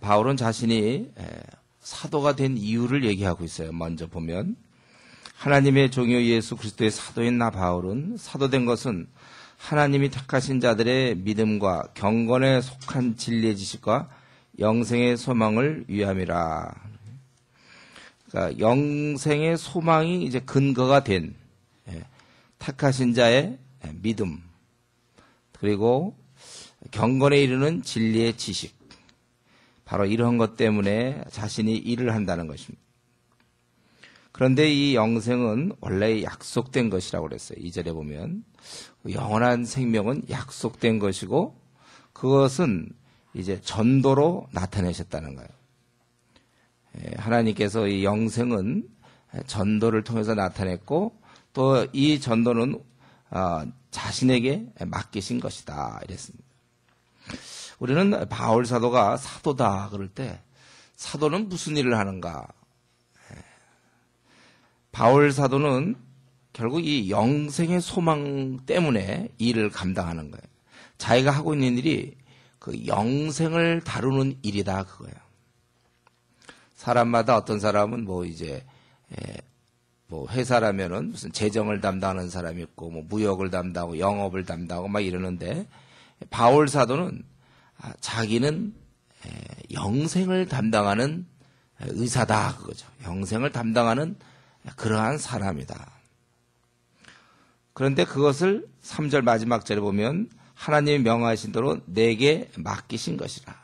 바울은 자신이 사도가 된 이유를 얘기하고 있어요. 먼저 보면 하나님의 종이요 예수 그리스도의 사도인 나 바울은 사도된 것은 하나님이 택하신 자들의 믿음과 경건에 속한 진리의 지식과 영생의 소망을 위함이라. 그러니까 영생의 소망이 이제 근거가 된 택하신 자의 믿음, 그리고 경건에 이르는 진리의 지식, 바로 이런 것 때문에 자신이 일을 한다는 것입니다. 그런데 이 영생은 원래 약속된 것이라고 그랬어요. 2절에 보면 영원한 생명은 약속된 것이고 그것은 이제 전도로 나타내셨다는 거예요. 하나님께서 이 영생은 전도를 통해서 나타냈고 또 이 전도는 자신에게 맡기신 것이다 이랬습니다. 우리는 바울 사도가 사도다 그럴 때 사도는 무슨 일을 하는가? 바울 사도는 결국 이 영생의 소망 때문에 일을 감당하는 거예요. 자기가 하고 있는 일이 그 영생을 다루는 일이다 그거예요. 사람마다 어떤 사람은 뭐 이제 뭐 회사라면은 무슨 재정을 담당하는 사람이 있고 뭐 무역을 담당하고 영업을 담당하고 막 이러는데 바울 사도는 자기는 영생을 담당하는 의사다 그거죠. 영생을 담당하는 그러한 사람이다. 그런데 그것을 3절 마지막 절에 보면 하나님이 명하신 대로 내게 맡기신 것이라.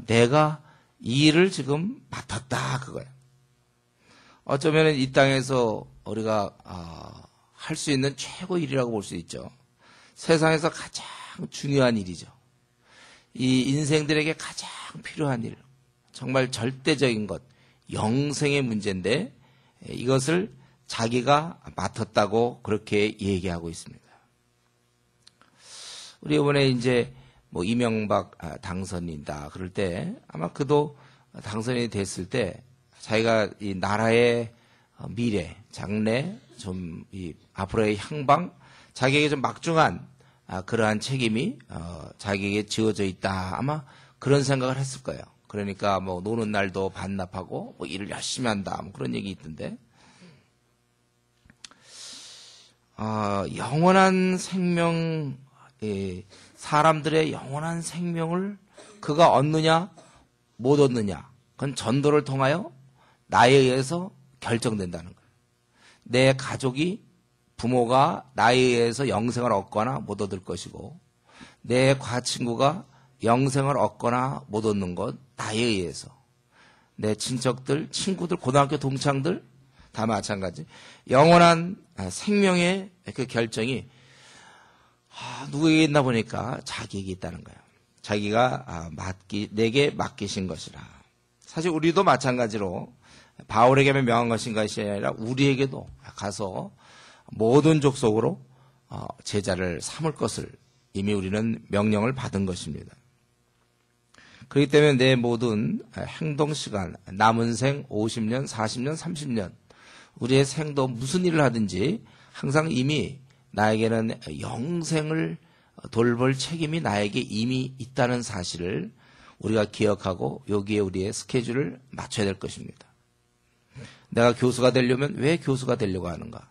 내가 이 일을 지금 맡았다 그거예요. 어쩌면 이 땅에서 우리가 할 수 있는 최고 일이라고 볼 수 있죠. 세상에서 가장 중요한 일이죠. 이 인생들에게 가장 필요한 일, 정말 절대적인 것, 영생의 문제인데 이것을 자기가 맡았다고 그렇게 얘기하고 있습니다. 우리 이번에 이제 뭐 이명박 당선인다 그럴 때 아마 그도 당선이 됐을 때 자기가 이 나라의 미래, 장래, 좀 이 앞으로의 향방, 자기에게 좀 막중한 그러한 책임이 자기에게 지어져 있다. 아마 그런 생각을 했을 거예요. 그러니까 뭐 노는 날도 반납하고 뭐 일을 열심히 한다. 뭐 그런 얘기 있던데. 영원한 생명, 사람들의 영원한 생명을 그가 얻느냐 못 얻느냐, 그건 전도를 통하여 나에 의해서 결정된다는 거예요. 내 가족이, 부모가 나에 의해서 영생을 얻거나 못 얻을 것이고 내 과친구가 영생을 얻거나 못 얻는 것 나에 의해서, 내 친척들, 친구들, 고등학교 동창들 다 마찬가지. 영원한 생명의 그 결정이 누구에게 있나 보니까 자기에게 있다는 거예요. 자기가 내게 맡기신 것이라. 사실 우리도 마찬가지로 바울에게만 명한 것이 아니라 우리에게도 가서 모든 족속으로 제자를 삼을 것을 이미 우리는 명령을 받은 것입니다. 그렇기 때문에 내 모든 행동시간, 남은 생 50년, 40년, 30년 우리의 생도 무슨 일을 하든지 항상 이미 나에게는 영생을 돌볼 책임이 나에게 이미 있다는 사실을 우리가 기억하고 여기에 우리의 스케줄을 맞춰야 될 것입니다. 내가 교수가 되려면 왜 교수가 되려고 하는가?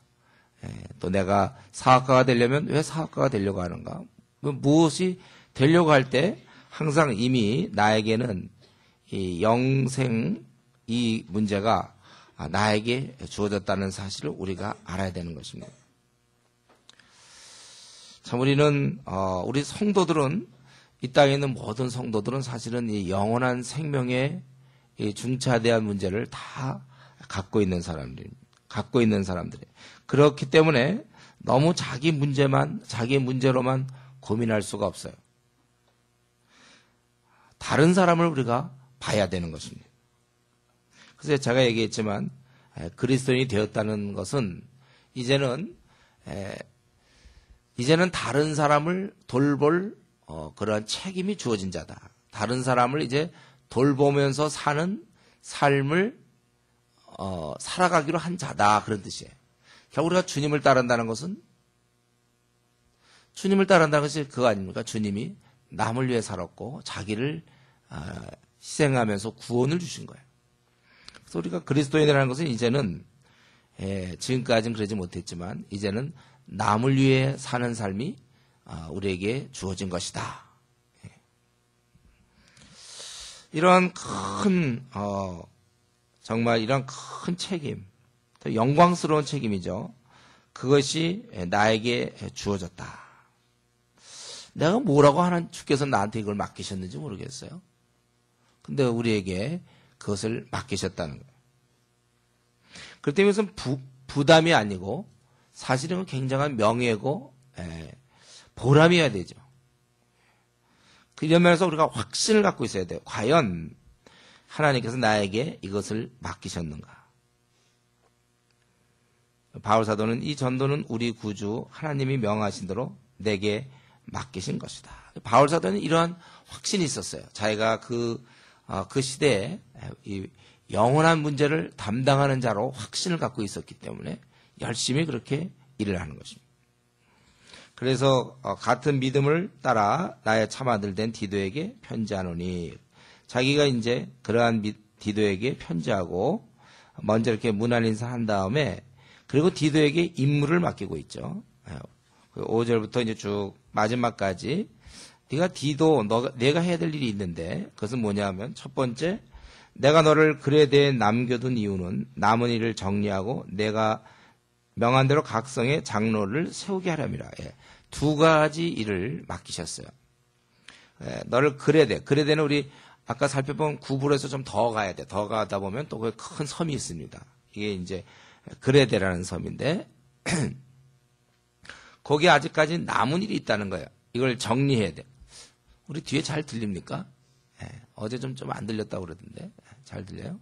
또 내가 사학가가 되려면 왜 사학가가 되려고 하는가? 무엇이 되려고 할 때 항상 이미 나에게는 이 영생, 이 문제가 나에게 주어졌다는 사실을 우리가 알아야 되는 것입니다. 참 우리는 우리 성도들은, 이 땅에 있는 모든 성도들은 사실은 이 영원한 생명의 이 중차대한 문제를 다 갖고 있는 사람들이. 그렇기 때문에 너무 자기 문제로만 고민할 수가 없어요. 다른 사람을 우리가 봐야 되는 것입니다. 그래서 제가 얘기했지만 그리스도인이 되었다는 것은 이제는 다른 사람을 돌볼 그러한 책임이 주어진 자다. 다른 사람을 이제 돌보면서 사는 삶을 살아가기로 한 자다. 그런 뜻이에요. 결국 우리가 주님을 따른다는 것은 그거 아닙니까? 주님이 남을 위해 살았고 자기를 희생하면서 구원을 주신 거예요. 그래서 우리가 그리스도인이라는 것은 이제는 지금까지는 그러지 못했지만 이제는 남을 위해 사는 삶이 우리에게 주어진 것이다. 이런 큰 정말 이런 큰 책임, 영광스러운 책임이죠. 그것이 나에게 주어졌다. 내가 뭐라고 하는 주께서 나한테 이걸 맡기셨는지 모르겠어요. 근데 우리에게 그것을 맡기셨다는 거예요. 그렇기 때문에 이것은 부담이 아니고 사실은 굉장한 명예고 보람이어야 되죠. 이런 면에서 우리가 확신을 갖고 있어야 돼요. 과연 하나님께서 나에게 이것을 맡기셨는가? 바울 사도는 이 전도는 우리 구주 하나님이 명하신 대로 내게 맡기신 것이다. 바울 사도는 이러한 확신이 있었어요. 자기가 그 시대에 이 영원한 문제를 담당하는 자로 확신을 갖고 있었기 때문에 열심히 그렇게 일을 하는 것입니다. 그래서 같은 믿음을 따라 나의 참아들 된 디도에게 편지하노니, 자기가 이제 그러한 디도에게 편지하고 먼저 이렇게 문안 인사한 다음에 그리고 디도에게 임무를 맡기고 있죠. 5절부터 이제 쭉 마지막까지 네가 디도 내가 해야 될 일이 있는데 그것은 뭐냐면 첫 번째, 내가 너를 그레데에 남겨둔 이유는 남은 일을 정리하고 내가 명한 대로 각성의 장로를 세우게 하렵니다. 두 가지 일을 맡기셨어요. 너를 그레데는 우리 아까 살펴본 구불에서 좀 더 가야 돼. 더 가다 보면 또 그 큰 섬이 있습니다. 이게 이제 그레데라는 섬인데 거기에 아직까지 남은 일이 있다는 거예요. 이걸 정리해야 돼. 우리 뒤에 잘 들립니까? 어제 좀 안 들렸다고 그러던데. 잘 들려요?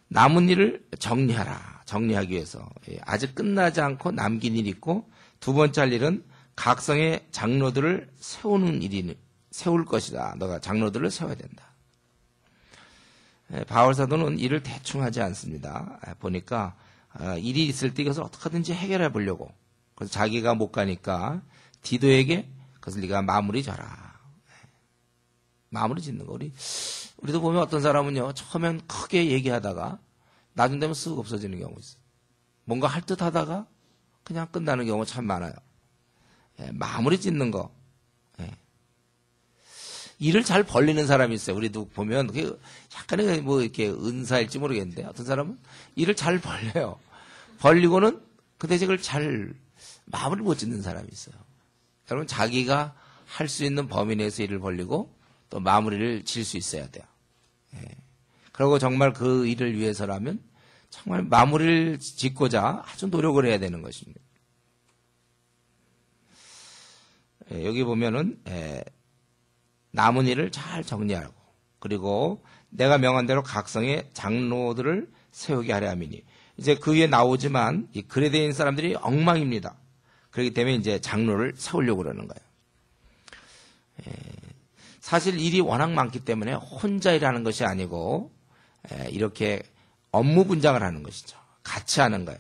남은 일을 정리하라. 정리하기 위해서. 아직 끝나지 않고 남긴 일이 있고, 두 번째 할 일은 각성의 장로들을 세울 것이다. 너가 장로들을 세워야 된다. 바울 사도는 일을 대충 하지 않습니다. 보니까 일이 있을 때 이것을 어떻게든지 해결해 보려고. 그래서 자기가 못 가니까 디도에게 그것을 네가 마무리 져라. 마무리 짓는 거. 우리도 보면 어떤 사람은요, 처음엔 크게 얘기하다가 나중 되면 쓱 없어지는 경우 있어요. 뭔가 할 듯 하다가 그냥 끝나는 경우가 참 많아요. 마무리 짓는 거. 일을 잘 벌리는 사람이 있어요. 우리도 보면 그게 약간의 뭐 이렇게 은사일지 모르겠는데 어떤 사람은 일을 잘 벌려요. 벌리고는 그 대신 그걸 잘 마무리 못 짓는 사람이 있어요. 여러분, 자기가 할 수 있는 범위 내에서 일을 벌리고 또 마무리를 질 수 있어야 돼요. 그리고 정말 그 일을 위해서라면 정말 마무리를 짓고자 아주 노력을 해야 되는 것입니다. 여기 보면은 남은 일을 잘 정리하고 그리고 내가 명한 대로 각성의 장로들을 세우게 하려 함이니, 이제 그 위에 나오지만 이 그레데인 사람들이 엉망입니다. 그렇기 때문에 이제 장로를 세우려고 그러는 거예요. 사실 일이 워낙 많기 때문에 혼자 일하는 것이 아니고 이렇게 업무 분장을 하는 것이죠. 같이 하는 거예요.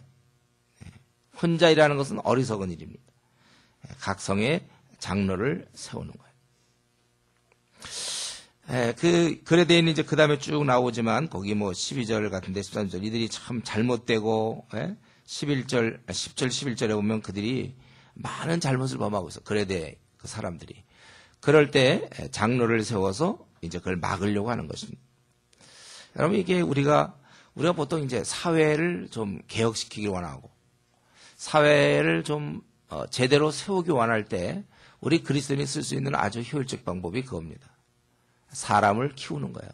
혼자 일하는 것은 어리석은 일입니다. 각성의 장로를 세우는 거예요. 그레데인이 이제 그 다음에 쭉 나오지만 거기 뭐 12절 같은데 13절 이들이 참 잘못되고 10절 11절에 보면 그들이 많은 잘못을 범하고 있어. 그레데 그 사람들이. 그럴 때 장로를 세워서 이제 그걸 막으려고 하는 것입니다. 여러분, 이게 우리가 보통 이제 사회를 좀 개혁시키길 원하고 사회를 좀 제대로 세우기 원할 때 우리 그리스도인이 쓸 수 있는 아주 효율적 방법이 그겁니다. 사람을 키우는 거예요.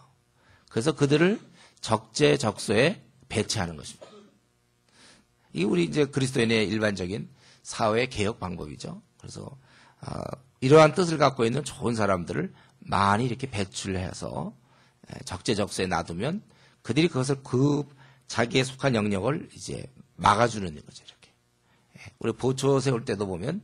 그래서 그들을 적재적소에 배치하는 것입니다. 이게 우리 이제 그리스도인의 일반적인 사회 개혁 방법이죠. 그래서 이러한 뜻을 갖고 있는 좋은 사람들을 많이 이렇게 배출해서 적재적소에 놔두면 그들이 그것을 자기에 속한 영역을 이제 막아주는 거죠. 이렇게. 우리 보초 세울 때도 보면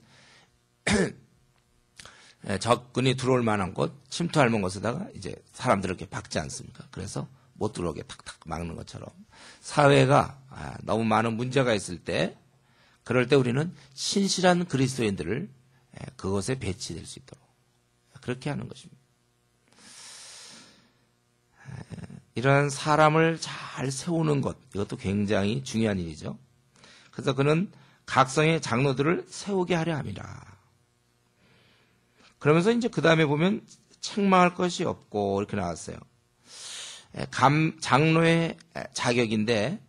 적군이 들어올 만한 곳, 침투할 만한 곳에다가 이제 사람들을 이렇게 박지 않습니까? 그래서 못 들어오게 탁탁 막는 것처럼 사회가 너무 많은 문제가 있을 때, 그럴 때 우리는 신실한 그리스도인들을 그것에 배치될 수 있도록 그렇게 하는 것입니다. 이러한 사람을 잘 세우는 것, 이것도 굉장히 중요한 일이죠. 그래서 그는 각성의 장로들을 세우게 하려 함이라. 그러면서 이제 그 다음에 보면 책망할 것이 없고 이렇게 나왔어요. 장로의 자격인데,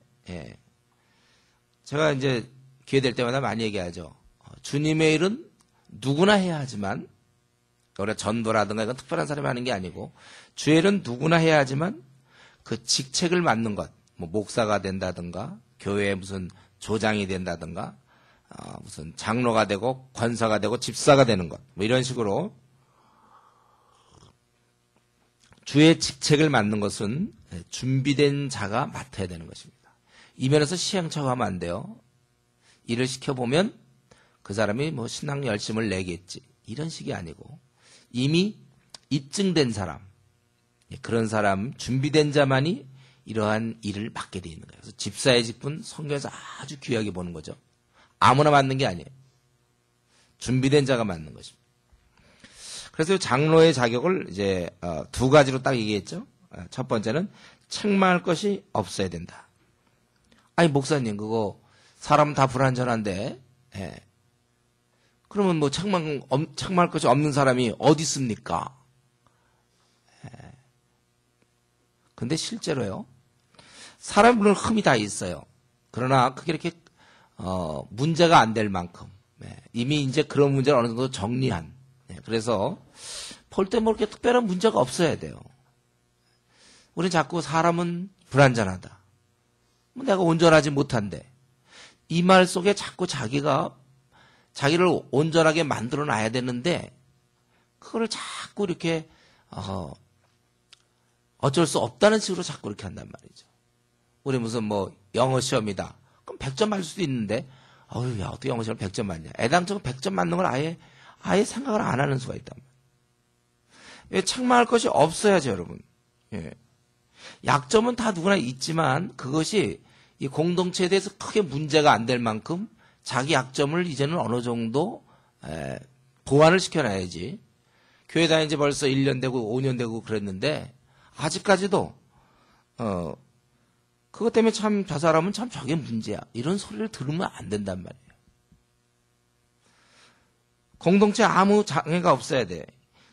제가 이제 기회 될 때마다 많이 얘기하죠. 주님의 일은 누구나 해야 하지만, 우리가 전도라든가 이건 특별한 사람이 하는 게 아니고, 주의 일은 누구나 해야 하지만 그 직책을 맡는 것, 뭐 목사가 된다든가, 교회에 무슨 조장이 된다든가, 무슨 장로가 되고 권사가 되고 집사가 되는 것, 뭐 이런 식으로 주의 직책을 맡는 것은 준비된 자가 맡아야 되는 것입니다. 이 면에서 시행착오 하면 안 돼요. 일을 시켜보면 그 사람이 뭐 신앙 열심을 내겠지, 이런 식이 아니고 이미 입증된 사람, 그런 사람, 준비된 자만이 이러한 일을 맡게 되어 있는 거예요. 그래서 집사의 직분 성경에서 아주 귀하게 보는 거죠. 아무나 맡는 게 아니에요. 준비된 자가 맡는 것입니다. 그래서 장로의 자격을 이제 두 가지로 딱 얘기했죠. 첫 번째는 책망할 것이 없어야 된다. 아니 목사님, 그거 사람 다 불완전한데, 그러면 뭐 책망할 것이 없는 사람이 어디 있습니까? 근데 실제로요, 사람은 흠이 다 있어요. 그러나 그게 이렇게 문제가 안 될 만큼, 이미 이제 그런 문제를 어느 정도 정리한, 그래서 볼 때 뭐 이렇게 특별한 문제가 없어야 돼요. 우린 자꾸 사람은 불완전하다, 뭐 내가 온전하지 못한데, 이 말 속에 자꾸 자기를 온전하게 만들어 놔야 되는데, 그거를 자꾸 이렇게 어쩔 수 없다는 식으로 자꾸 이렇게 한단 말이죠. 우리 무슨 뭐 영어 시험이다, 그럼 100점 맞을 수도 있는데, 어휴, 야, 어떻게 영어 시험 100점 맞냐. 애당초 100점 맞는 걸 아예 생각을 안 하는 수가 있단 말이에요. 책망할 것이 없어야죠, 여러분. 약점은 다 누구나 있지만 그것이 이 공동체에 대해서 크게 문제가 안 될 만큼 자기 약점을 이제는 어느 정도 보완을 시켜놔야지. 교회 다닌 지 벌써 1년 되고 5년 되고 그랬는데 아직까지도 그것 때문에 참 저 사람은 참 저게 문제야, 이런 소리를 들으면 안 된단 말이에요. 공동체 아무 장애가 없어야 돼.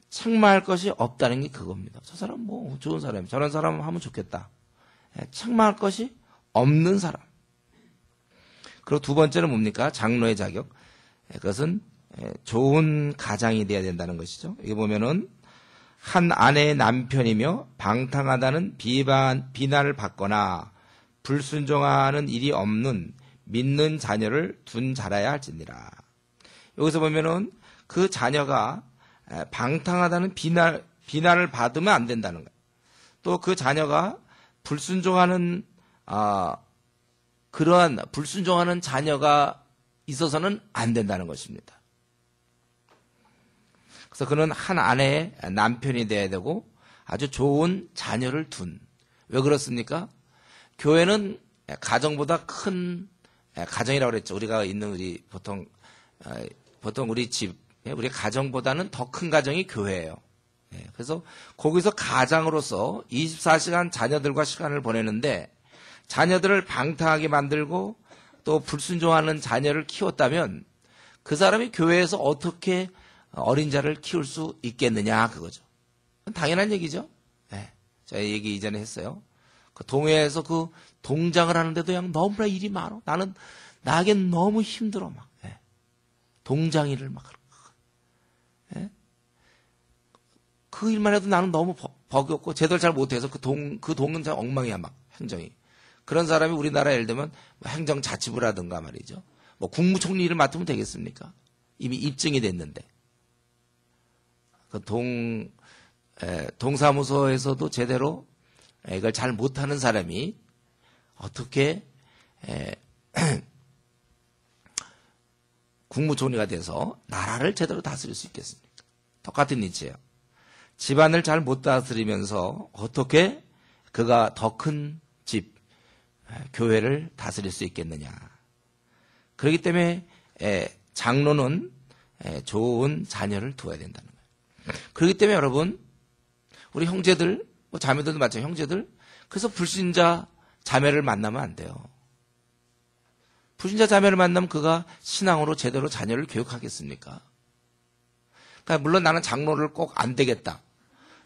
책망할 것이 없다는 게 그겁니다. 저 사람 뭐 좋은 사람, 저런 사람 하면 좋겠다. 책망할 것이 없는 사람. 그리고 두 번째는 뭡니까? 장로의 자격. 그것은 좋은 가장이 돼야 된다는 것이죠. 여기 보면은 한 아내의 남편이며 방탕하다는 비난을 받거나 불순종하는 일이 없는 믿는 자녀를 둔 자라야 할지니라. 여기서 보면은 그 자녀가 방탕하다는 비난을 받으면 안 된다는 거예요. 또 그 자녀가 불순종하는 그러한 불순종하는 자녀가 있어서는 안 된다는 것입니다. 그래서 그는 한 아내의 남편이 돼야 되고 아주 좋은 자녀를 둔. 왜 그렇습니까? 교회는 가정보다 큰 가정이라고 그랬죠. 우리가 있는 우리 보통 우리 집, 우리 가정보다는 더 큰 가정이 교회예요. 그래서 거기서 가장으로서 24시간 자녀들과 시간을 보내는데, 자녀들을 방탕하게 만들고 또 불순종하는 자녀를 키웠다면 그 사람이 교회에서 어떻게 어린 자를 키울 수 있겠느냐, 그거죠. 당연한 얘기죠. 제가 얘기 이전에 했어요. 그 동해에서 그 동장을 하는데도 그냥 너무나 일이 많아. 나에겐 너무 힘들어 막. 동장 일을 막. 그 일만 해도 나는 너무 버겁고 제대로 잘 못해서 그 동은 참 엉망이야 막, 행정이. 그런 사람이 우리나라 예를 들면 행정자치부라든가 말이죠. 뭐 국무총리 일을 맡으면 되겠습니까? 이미 입증이 됐는데. 그 동사무소에서도 제대로 이걸 잘 못하는 사람이 어떻게 국무총리가 돼서 나라를 제대로 다스릴 수 있겠습니까? 똑같은 이치예요. 집안을 잘 못 다스리면서 어떻게 그가 더 큰 집, 교회를 다스릴 수 있겠느냐. 그렇기 때문에 장로는 좋은 자녀를 두어야 된다는 거예요. 그렇기 때문에 여러분, 우리 형제들, 뭐 자매들도 마찬가지 형제들, 그래서 불신자 자매를 만나면 안 돼요. 불신자 자매를 만나면 그가 신앙으로 제대로 자녀를 교육하겠습니까? 그러니까 물론 나는 장로를 꼭 안 되겠다.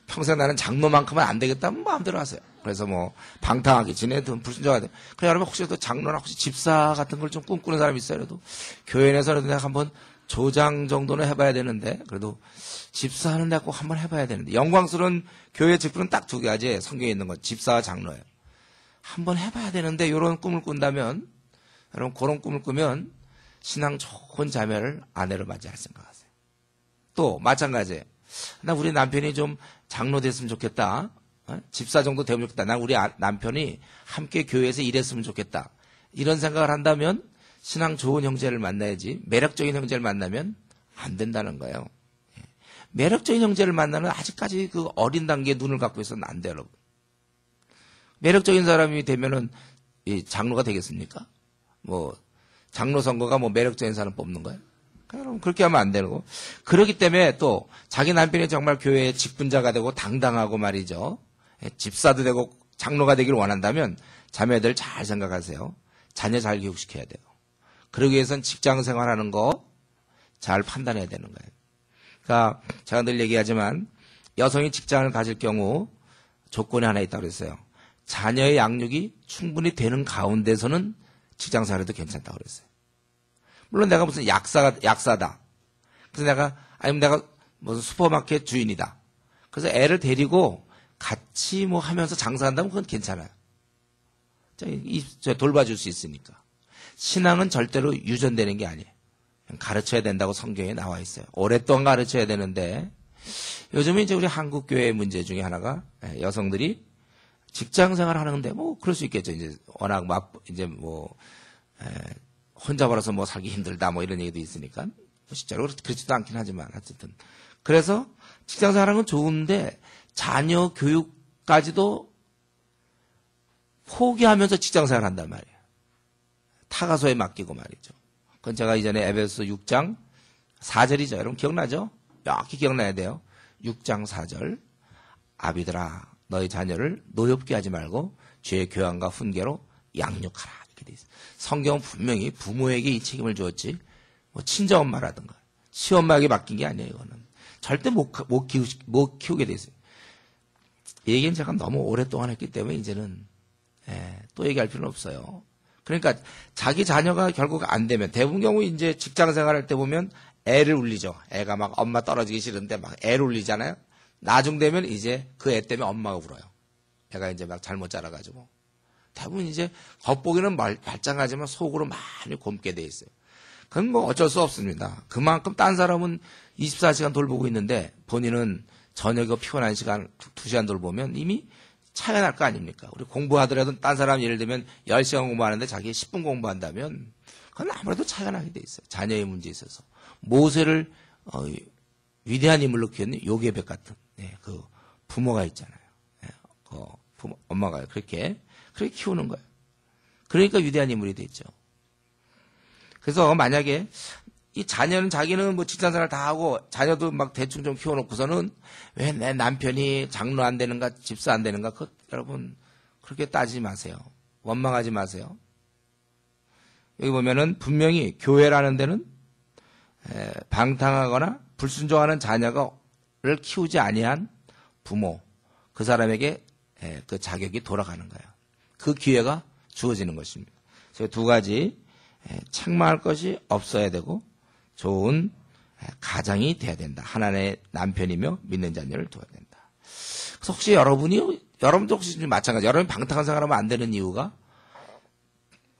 평생 나는 장로만큼은 안 되겠다. 마음대로 하세요. 그래서 뭐 방탕하게 지내든 불순종하든. 그래 여러분 혹시 또 장로나 혹시 집사 같은 걸 좀 꿈꾸는 사람이 있어요. 그래도 교회 내에서는 내가 한번 조장 정도는 해봐야 되는데 그래도 집사하는 내가 꼭 한번 해봐야 되는데 영광스러운 교회 직분은 딱 두 가지 성경에 있는 건 집사와 장로예요. 한번 해봐야 되는데 이런 꿈을 꾼다면 여러분 그런 꿈을 꾸면 신앙 좋은 자매를 아내로 맞이할 생각하세요. 또 마찬가지예요. 나 우리 남편이 좀 장로 됐으면 좋겠다. 집사 정도 되면 좋겠다. 나 우리 남편이 함께 교회에서 일했으면 좋겠다. 이런 생각을 한다면 신앙 좋은 형제를 만나야지 매력적인 형제를 만나면 안 된다는 거예요. 매력적인 형제를 만나는 아직까지 그 어린 단계에 눈을 갖고 있어서는 안 돼요, 여러분. 매력적인 사람이 되면은 장로가 되겠습니까? 뭐 장로 선거가 뭐 매력적인 사람 뽑는 거예요? 여러분 그렇게 하면 안 되고 그렇기 때문에 또 자기 남편이 정말 교회의 직분자가 되고 당당하고 말이죠. 집사도 되고 장로가 되기를 원한다면 자매들 잘 생각하세요. 자녀 잘 교육시켜야 돼요. 그러기 위해서는 직장 생활하는 거 잘 판단해야 되는 거예요. 그러니까 제가 늘 얘기하지만 여성이 직장을 가질 경우 조건이 하나 있다고 그랬어요. 자녀의 양육이 충분히 되는 가운데서는 직장 생활해도 괜찮다고 그랬어요. 물론 내가 무슨 약사다. 그래서 아니면 내가 무슨 슈퍼마켓 주인이다. 그래서 애를 데리고 같이 뭐 하면서 장사한다면 그건 괜찮아요. 돌봐줄 수 있으니까. 신앙은 절대로 유전되는 게 아니에요. 가르쳐야 된다고 성경에 나와 있어요. 오랫동안 가르쳐야 되는데 요즘에 이제 우리 한국 교회의 문제 중에 하나가 여성들이 직장 생활 하는데 뭐 그럴 수 있겠죠. 이제 워낙 이제 뭐 혼자 벌어서 뭐 살기 힘들다 뭐 이런 얘기도 있으니까 실제로 그렇지도 않긴 하지만 어쨌든 그래서 직장 생활하는 건 좋은데 자녀 교육까지도 포기하면서 직장 생활 한단 말이에요. 타가소에 맡기고 말이죠. 그건 제가 이전에 에베소 6장 4절이죠. 여러분 기억나죠? 명확히 기억나야 돼요. 6장 4절 아비들아 너희 자녀를 노엽게 하지 말고 죄의 교양과 훈계로 양육하라. 이렇게 돼 있어요. 성경은 분명히 부모에게 이 책임을 주었지 뭐 친정엄마라든가 시엄마에게 맡긴 게 아니에요. 이거는 절대 못 키우게 돼 있어요. 이 얘기는 제가 너무 오랫동안 했기 때문에 이제는 또 얘기할 필요는 없어요. 그러니까 자기 자녀가 결국 안 되면 대부분 경우 이제 직장 생활할 때 보면 애를 울리죠. 애가 막 엄마 떨어지기 싫은데 막 애를 울리잖아요. 나중 되면 이제 그 애 때문에 엄마가 울어요. 애가 이제 막 잘못 자라가지고. 대부분 이제 겉보기는 말짱하지만 속으로 많이 곪게 돼 있어요. 그건 뭐 어쩔 수 없습니다. 그만큼 딴 사람은 24시간 돌보고 있는데 본인은 저녁에 피곤한 시간 2시간 돌보면 이미 차이가 날 거 아닙니까? 우리 공부하더라도 딴 사람 예를 들면 10시간 공부하는데 자기 10분 공부한다면 그건 아무래도 차이가 나게 돼 있어요. 자녀의 문제에 있어서. 모세를 위대한 인물로 키웠는 요괴백 같은 그 부모가 있잖아요. 그 엄마가 그렇게 키우는 거예요. 그러니까 위대한 인물이 됐죠. 그래서 만약에 이 자녀는 자기는 뭐 직장생활 다 하고 자녀도 막 대충 좀 키워놓고서는 왜 내 남편이 장로 안 되는가 집사 안 되는가 여러분 그렇게 따지지 마세요. 원망하지 마세요. 여기 보면은 분명히 교회라는 데는 방탕하거나 불순종하는 자녀를 키우지 아니한 부모 그 사람에게 그 자격이 돌아가는 거예요. 그 기회가 주어지는 것입니다. 그래서 두 가지 책망할 것이 없어야 되고 좋은 가장이 돼야 된다. 하나님의 남편이며 믿는 자녀를 두어야 된다. 그래서 혹시 여러분도 혹시 마찬가지 여러분이 방탕한 생활하면 안 되는 이유가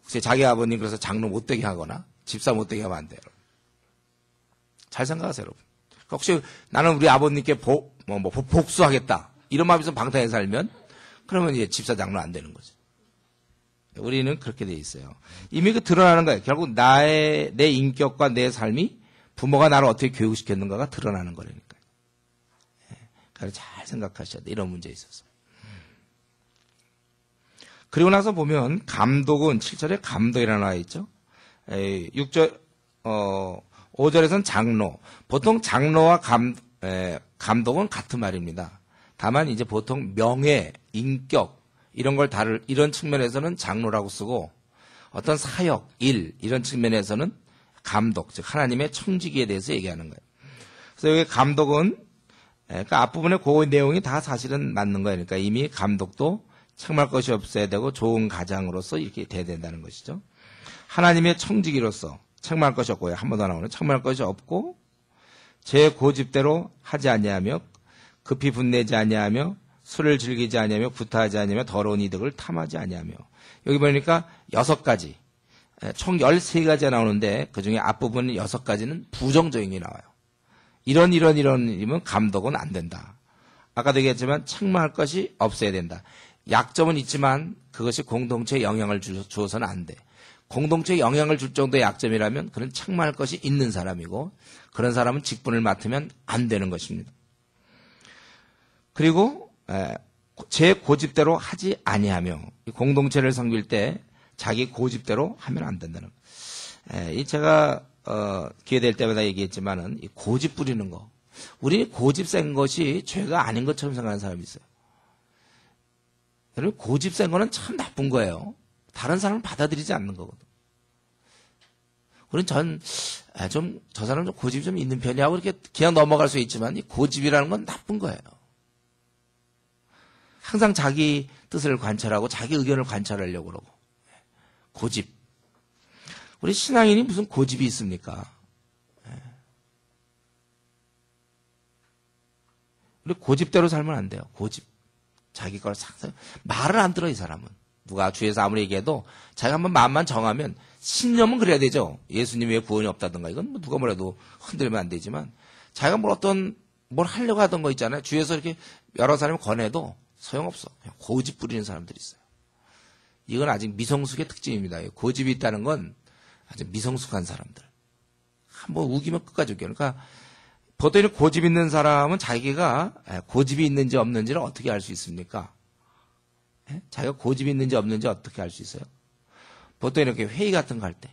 혹시 자기 아버님 그래서 장로 못 되게 하거나 집사 못 되게 하면 안 돼요. 잘 생각하세요, 여러분. 혹시 나는 우리 아버님께 복수하겠다. 이런 마음이 있으면 방탕하게 살면 그러면 이제 집사 장로 안 되는 거죠. 우리는 그렇게 돼 있어요. 이미 그 드러나는 거예요. 결국 내 인격과 내 삶이 부모가 나를 어떻게 교육시켰는가가 드러나는 거라니까요. 그래서 잘 생각하셔야 돼. 이런 문제에 있어서. 그리고 나서 보면 감독은 7절에 감독이라는 나와 있죠. 5절에서는 장로. 보통 장로와 감독은 같은 말입니다. 다만 이제 보통 명예, 인격 이런 걸 이런 측면에서는 장로라고 쓰고 어떤 사역, 일 이런 측면에서는 감독, 즉 하나님의 청지기에 대해서 얘기하는 거예요. 그래서 여기 감독은 그러니까 앞부분에 그 내용이 다 사실은 맞는 거예요. 그러니까 이미 감독도 책망할 것이 없어야 되고 좋은 가장으로서 이렇게 돼야 된다는 것이죠. 하나님의 청지기로서 책망할 것이 없고 한 번 더 나오는 책망할 것이 없고 제 고집대로 하지 아니하며 급히 분내지 아니하며 술을 즐기지 아니하며 구타하지 아니하며 더러운 이득을 탐하지 아니하며 여기 보니까 6가지 총 13가지가 나오는데 그중에 앞부분 6가지는 부정적인 게 나와요. 이런 감독은 안 된다. 아까도 얘기했지만 책망할 것이 없어야 된다. 약점은 있지만 그것이 공동체에 영향을 주어서는 안 돼. 공동체에 영향을 줄 정도의 약점이라면 그는 책망할 것이 있는 사람이고 그런 사람은 직분을 맡으면 안 되는 것입니다. 그리고 제 고집대로 하지 아니하며 공동체를 섬길 때 자기 고집대로 하면 안 된다는 거. 제가 기회 될 때마다 얘기했지만은 이 고집 부리는 거. 우리 고집 센 것이 죄가 아닌 것처럼 생각하는 사람이 있어요. 여러분 고집 센 거는 참 나쁜 거예요. 다른 사람을 받아들이지 않는 거거든. 우리는 저 사람 좀 고집이 좀 있는 편이야 하고 이렇게 그냥 넘어갈 수 있지만 이 고집이라는 건 나쁜 거예요. 항상 자기 뜻을 관찰하고 자기 의견을 관찰하려고 그러고. 고집. 우리 신앙인이 무슨 고집이 있습니까? 우리 고집대로 살면 안 돼요. 고집. 자기 걸 상상. 말을 안 들어, 이 사람은. 누가 주위에서 아무리 얘기해도 자기가 한번 마음만 정하면 신념은 그래야 되죠. 예수님 왜 구원이 없다든가. 이건 뭐 누가 뭐라도 흔들면 안 되지만 자기가 뭘 하려고 하던 거 있잖아요. 주위에서 이렇게 여러 사람이 권해도 소용없어. 그냥 고집 부리는 사람들이 있어요. 이건 아직 미성숙의 특징입니다. 고집이 있다는 건 아주 미성숙한 사람들. 한번 우기면 끝까지 우겨. 그러니까 보통 고집 있는 사람은 자기가 고집이 있는지 없는지를 어떻게 알 수 있습니까? 자기가 고집이 있는지 없는지 어떻게 알 수 있어요? 보통 이렇게 회의 같은 거 할 때.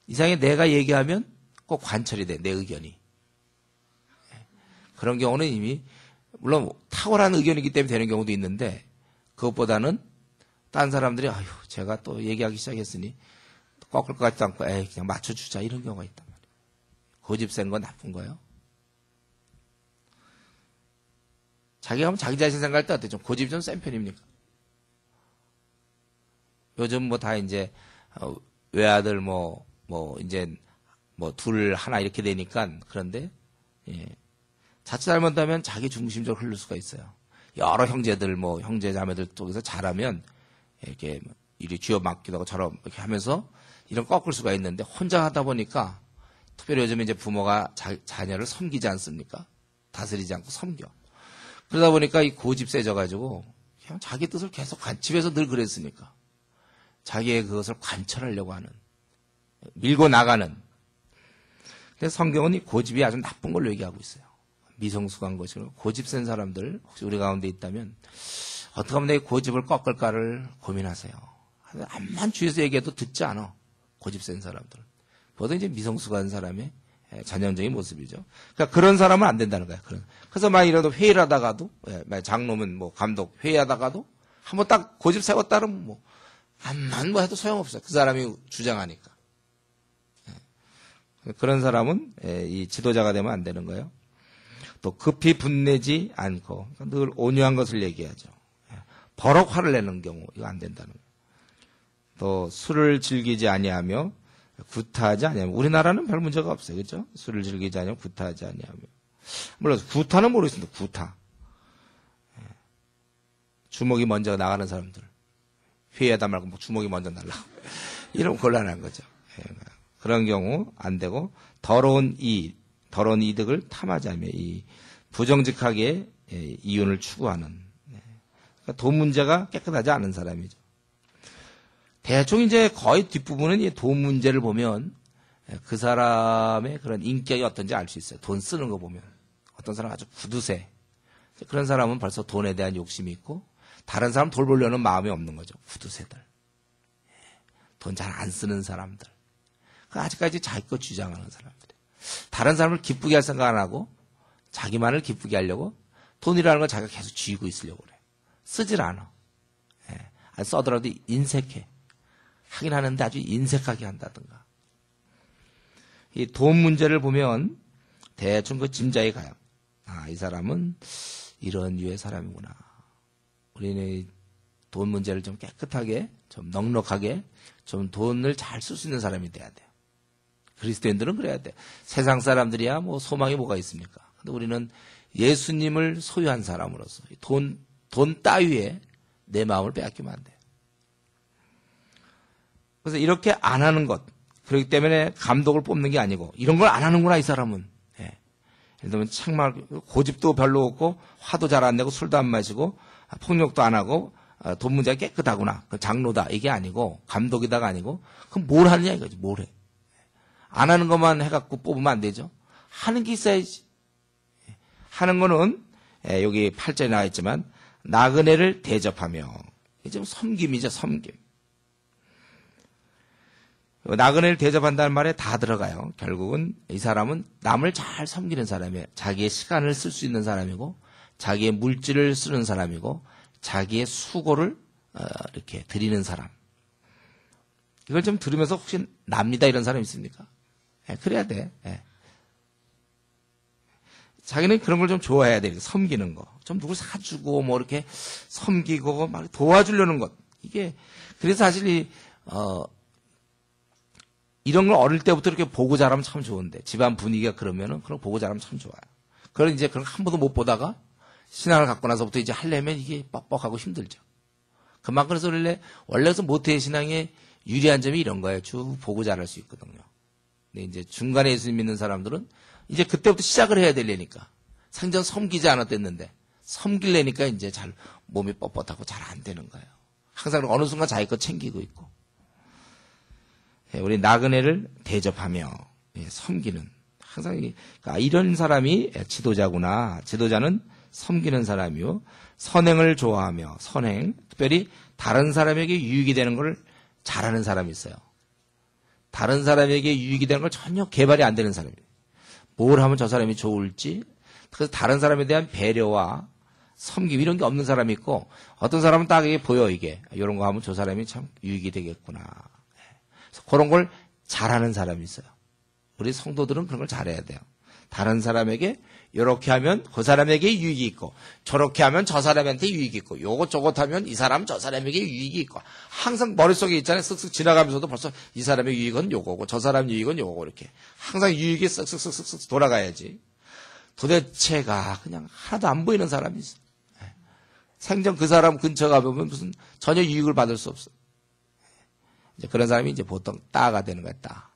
이상하게 내가 얘기하면 꼭 관철이 돼, 내 의견이. 그런 경우는 이미, 물론 탁월한 의견이기 때문에 되는 경우도 있는데, 그것보다는 딴 사람들이, 아유, 제가 또 얘기하기 시작했으니, 꺾을 것 같지도 않고, 그냥 맞춰주자, 이런 경우가 있단 말이에요. 고집 센 건 나쁜 거예요. 자기가 하면 자기 자신 생각할 때 어때? 좀 고집이 좀 센 편입니까? 요즘 뭐 다 이제, 외아들 이제, 둘, 하나 이렇게 되니까, 그런데, 자칫 잘못하면 자기 중심적으로 흐를 수가 있어요. 여러 형제들, 형제 자매들 쪽에서 잘하면, 이렇게, 이리 쥐어 맞기도 하고 저런, 이렇게 하면서, 이런 꺾을 수가 있는데, 혼자 하다 보니까, 특별히 요즘 이제 부모가 자녀를 섬기지 않습니까? 다스리지 않고 섬겨. 그러다 보니까 이 고집 세져가지고 그냥 자기 뜻을 계속 집에서 늘 그랬으니까 자기의 그것을 관철하려고 하는, 밀고 나가는. 근데 성경은 이 고집이 아주 나쁜 걸로 얘기하고 있어요. 미성숙한 것이고 고집 센 사람들 혹시 우리 가운데 있다면 어떻게 하면 내 고집을 꺾을까를 고민하세요. 암만 주위에서 얘기해도 듣지 않아. 고집 센 사람들. 보통 이제 미성숙한 사람의 전형적인 모습이죠. 그러니까 그런 사람은 안 된다는 거야. 그래서 막 이러도 회의를 하다가도, 장로면 감독 회의하다가도 한번 딱 고집 세웠다면 암만 해도 소용없어요. 그 사람이 주장하니까. 그런 사람은 이 지도자가 되면 안 되는 거예요. 또 급히 분내지 않고 늘 온유한 것을 얘기하죠. 버럭 화를 내는 경우 이거 안 된다는 거예요. 또 술을 즐기지 아니하며 구타하지 아니하며. 우리나라는 별 문제가 없어요. 그렇죠? 술을 즐기지 아니하며 구타하지 아니하며. 물론 구타는 모르겠습니다. 구타. 주먹이 먼저 나가는 사람들. 회의하다 말고 주먹이 먼저 날라고. 이러면 곤란한 거죠. 그런 경우 안 되고 더러운 이득을 탐하지 않으며 이 부정직하게 이윤을 추구하는. 그러니까 돈 문제가 깨끗하지 않은 사람이죠. 대충 이제 거의 뒷부분은 이 돈 문제를 보면 그 사람의 그런 인격이 어떤지 알 수 있어요. 돈 쓰는 거 보면. 어떤 사람 아주 구두쇠. 그런 사람은 벌써 돈에 대한 욕심이 있고 다른 사람 돌보려는 마음이 없는 거죠. 구두쇠들. 돈 잘 안 쓰는 사람들. 아직까지 자기 것 주장하는 사람들. 다른 사람을 기쁘게 할 생각 안 하고 자기만을 기쁘게 하려고 돈이라는 걸 자기가 계속 쥐고 있으려고 그래. 쓰질 않아. 예. 써더라도 인색해. 하긴 하는데 아주 인색하게 한다든가. 이 돈 문제를 보면 대충 그 짐작이 가요. 아, 이 사람은 이런 유의 사람이구나. 우리는 돈 문제를 좀 깨끗하게, 좀 넉넉하게, 좀 돈을 잘 쓸 수 있는 사람이 돼야 돼요. 그리스도인들은 그래야 돼. 세상 사람들이야 뭐 소망이 뭐가 있습니까? 근데 우리는 예수님을 소유한 사람으로서 돈 따위에 내 마음을 빼앗기면 안 돼요. 그래서 이렇게 안 하는 것, 그렇기 때문에 감독을 뽑는 게 아니고 이런 걸 안 하는구나 이 사람은. 예. 예를 들면 정말 고집도 별로 없고 화도 잘 안 내고 술도 안 마시고 폭력도 안 하고 돈 문제가 깨끗하구나. 장로다 이게 아니고 감독이다가 아니고 그럼 뭘 하느냐 이거지. 뭘 해. 안 하는 것만 해갖고 뽑으면 안 되죠. 하는 게 있어야지. 하는 거는 여기 8절에 나와 있지만 나그네를 대접하며 이게 좀 섬김이죠. 섬김. 나그네를 대접한다는 말에 다 들어가요. 결국은 이 사람은 남을 잘 섬기는 사람이에요. 자기의 시간을 쓸 수 있는 사람이고 자기의 물질을 쓰는 사람이고 자기의 수고를 이렇게 드리는 사람. 이걸 좀 들으면서 혹시 납니다 이런 사람 있습니까? 그래야 돼. 자기는 그런 걸 좀 좋아해야 돼. 섬기는 거. 좀 누굴 사주고 뭐 이렇게 섬기고 막 도와주려는 것. 이게 그래서 사실 이런 걸 어릴 때부터 이렇게 보고 자라면 참 좋은데 집안 분위기가 그러면은 그런 거 보고 자라면 참 좋아요. 그걸 이제 그런 거 한 번도 못 보다가 신앙을 갖고 나서부터 이제 하려면 이게 뻑뻑하고 힘들죠. 그만큼 그래서 원래 그래서 모태 신앙의 유리한 점이 이런 거예요. 쭉 보고 자랄 수 있거든요. 근데 이제 중간에 예수님 믿는 사람들은 이제 그때부터 시작을 해야 되려니까 생전 섬기지 않았댔는데 섬기려니까 이제 잘 몸이 뻣뻣하고 잘 안 되는 거예요. 항상 어느 순간 자기 거 챙기고 있고. 우리 나그네를 대접하며 섬기는 항상 그러니까 이런 사람이 지도자구나. 지도자는 섬기는 사람이요. 선행을 좋아하며 선행 특별히 다른 사람에게 유익이 되는 걸 잘하는 사람이 있어요. 다른 사람에게 유익이 되는 걸 전혀 개발이 안 되는 사람이에요. 뭘 하면 저 사람이 좋을지 그래서 다른 사람에 대한 배려와 섬김 이런 게 없는 사람이 있고 어떤 사람은 딱 이게 보여 이게 이런 거 하면 저 사람이 참 유익이 되겠구나. 그래서 그런 걸 잘하는 사람이 있어요. 우리 성도들은 그런 걸 잘해야 돼요. 다른 사람에게 이렇게 하면 그 사람에게 유익이 있고 저렇게 하면 저 사람한테 유익이 있고 요것 저것 하면 이 사람 저 사람에게 유익이 있고 항상 머릿속에 있잖아요. 쓱쓱 지나가면서도 벌써 이 사람의 유익은 요거고 저 사람 유익은 요거고 이렇게 항상 유익이 쓱쓱쓱쓱 돌아가야지. 도대체가 그냥 하나도 안 보이는 사람이 있어. 생전 그 사람 근처 가보면 무슨 전혀 유익을 받을 수 없어. 이제 그런 사람이 이제 보통 따가 되는 거야, 따.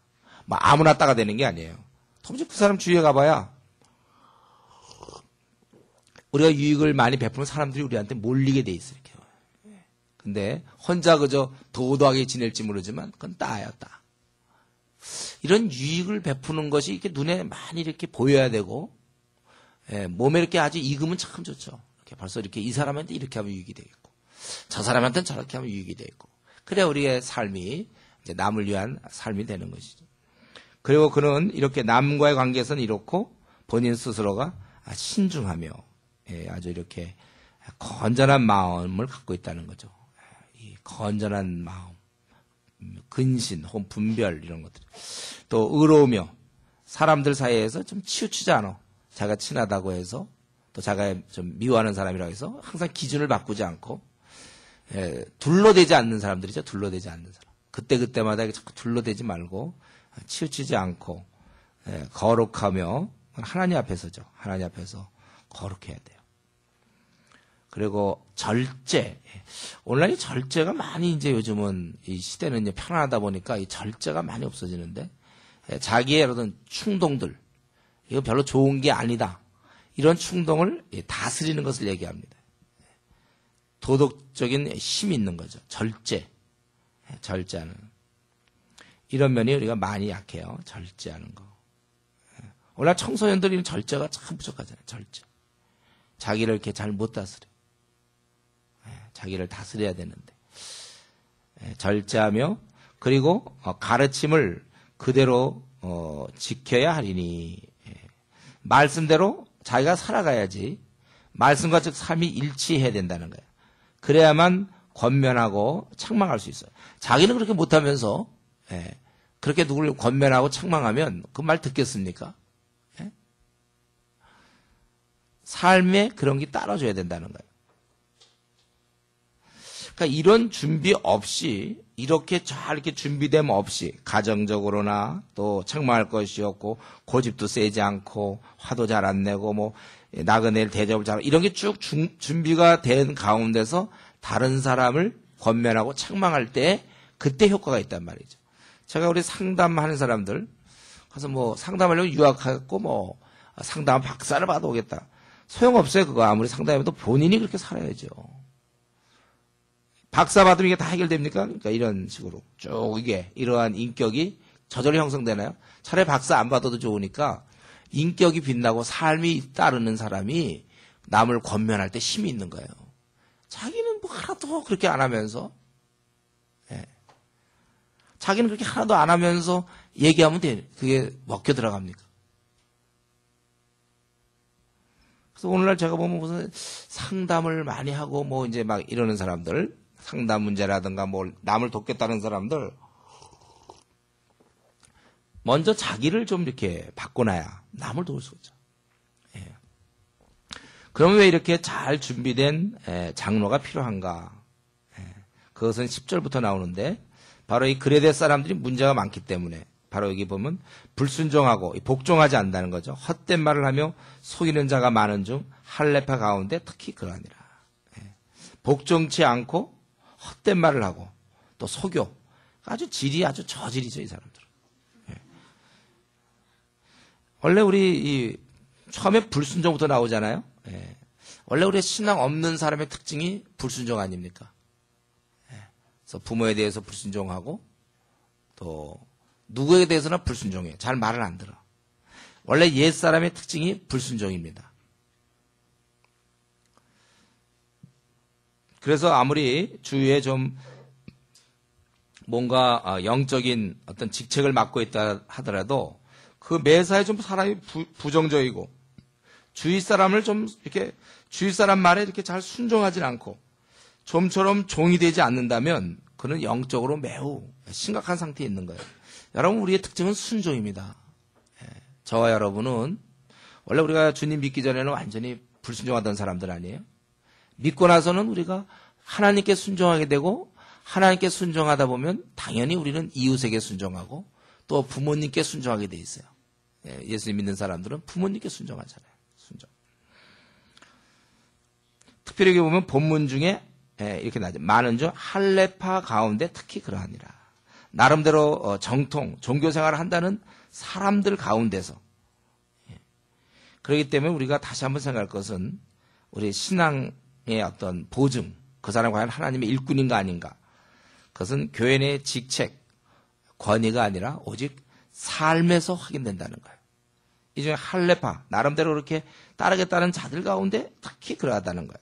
뭐 아무나 따가 되는 게 아니에요. 도무지 그 사람 주위에 가봐야 우리가 유익을 많이 베푸는 사람들이 우리한테 몰리게 돼 있어, 이렇게. 근데 혼자 그저 도도하게 지낼지 모르지만 그건 따야, 따. 이런 유익을 베푸는 것이 이렇게 눈에 많이 이렇게 보여야 되고, 몸에 이렇게 아주 익으면 참 좋죠. 이렇게 벌써 이렇게 이 사람한테 이렇게 하면 유익이 되겠고, 저 사람한테는 저렇게 하면 유익이 되겠고, 그래야 우리의 삶이 이제 남을 위한 삶이 되는 것이죠. 그리고 그는 이렇게 남과의 관계에서는 이렇고 본인 스스로가 신중하며 아주 이렇게 건전한 마음을 갖고 있다는 거죠. 이 건전한 마음, 근신, 혹은 분별 이런 것들. 또 의로우며 사람들 사이에서 좀 치우치지 않아. 자기가 친하다고 해서 또 자기가 좀 미워하는 사람이라고 해서 항상 기준을 바꾸지 않고 둘러대지 않는 사람들이죠. 둘러대지 않는 사람. 그때마다 자꾸 둘러대지 말고 치우치지 않고 거룩하며 하나님 앞에서죠. 하나님 앞에서 거룩해야 돼요. 그리고 절제. 온라인 절제가 많이 이제 요즘은 이 시대는 이제 편안하다 보니까 이 절제가 많이 없어지는데 자기의 어떤 충동들 이거 별로 좋은 게 아니다. 이런 충동을 다스리는 것을 얘기합니다. 도덕적인 힘이 있는 거죠. 절제하는. 이런 면이 우리가 많이 약해요. 절제하는 거. 오늘 청소년들이 절제가 참 부족하잖아요. 절제. 자기를 이렇게 잘 못 다스려. 자기를 다스려야 되는데. 절제하며 그리고 가르침을 그대로 지켜야 하리니 말씀대로 자기가 살아가야지 말씀과 즉 삶이 일치해야 된다는 거예요. 그래야만 권면하고 책망할 수 있어요. 자기는 그렇게 못하면서 그렇게 누구를 권면하고 책망하면 그 말 듣겠습니까? 삶에 그런 게 따라줘야 된다는 거예요. 그러니까 이런 준비 없이 이렇게 잘 이렇게 준비됨 없이 가정적으로나 또 책망할 것이 없고 고집도 세지 않고 화도 잘 안 내고 뭐 나그네를 대접을 잘 이런 게 쭉 준비가 된 가운데서 다른 사람을 권면하고 책망할 때 그때 효과가 있단 말이죠. 제가 우리 상담하는 사람들 가서 뭐 상담하려고 유학하고 뭐 상담 박사를 받아오겠다. 소용없어요. 그거 아무리 상담해도 본인이 그렇게 살아야죠. 박사 받으면 이게 다 해결됩니까? 그러니까 이런 식으로 쭉 이게 이러한 인격이 저절로 형성되나요? 차라리 박사 안 받아도 좋으니까 인격이 빛나고 삶이 따르는 사람이 남을 권면할 때 힘이 있는 거예요. 자기는 뭐 하나도 그렇게 안 하면서 자기는 그렇게 하나도 안 하면서 얘기하면 돼. 그게 먹혀 들어갑니까? 그래서 오늘날 제가 보면 무슨 상담을 많이 하고 뭐 이제 막 이러는 사람들 상담 문제라든가 뭐 남을 돕겠다는 사람들 먼저 자기를 좀 이렇게 바꿔놔야 남을 도울 수 있죠. 그러면 왜 이렇게 잘 준비된 장로가 필요한가? 그것은 10절부터 나오는데 바로 이 그레데 사람들이 문제가 많기 때문에 바로 여기 보면 불순종하고 복종하지 않는다는 거죠. 헛된 말을 하며 속이는 자가 많은 중 할례파 가운데 특히 그러하니라. 복종치 않고 헛된 말을 하고 또 속여 아주 질이 아주 저질이죠 이 사람들은. 원래 우리 처음에 불순종부터 나오잖아요. 원래 우리 신앙 없는 사람의 특징이 불순종 아닙니까? 그래서 부모에 대해서 불순종하고 또 누구에 대해서는 불순종해요. 잘 말을 안 들어. 원래 옛사람의 특징이 불순종입니다. 그래서 아무리 주위에 좀 뭔가 영적인 어떤 직책을 맡고 있다 하더라도 그 매사에 좀 사람이 부정적이고 주위 사람을 좀 이렇게 주위 사람 말에 이렇게 잘 순종하지 않고 좀처럼 종이 되지 않는다면 그는 영적으로 매우 심각한 상태에 있는 거예요. 여러분 우리의 특징은 순종입니다. 저와 여러분은 원래 우리가 주님 믿기 전에는 완전히 불순종하던 사람들 아니에요? 믿고 나서는 우리가 하나님께 순종하게 되고 하나님께 순종하다 보면 당연히 우리는 이웃에게 순종하고 또 부모님께 순종하게 돼 있어요. 예수 믿는 사람들은 부모님께 순종하잖아요. 순종. 특별히 여기 보면 본문 중에 이렇게 나죠. 많은 중 할례파 가운데 특히 그러하니라. 나름대로 정통, 종교생활을 한다는 사람들 가운데서. 그렇기 때문에 우리가 다시 한번 생각할 것은 우리 신앙의 어떤 보증, 그 사람이 과연 하나님의 일꾼인가 아닌가. 그것은 교회 내 직책, 권위가 아니라 오직 삶에서 확인된다는 거예요. 이 중에 할례파, 나름대로 그렇게 따르겠다는 자들 가운데 특히 그러하다는 거예요.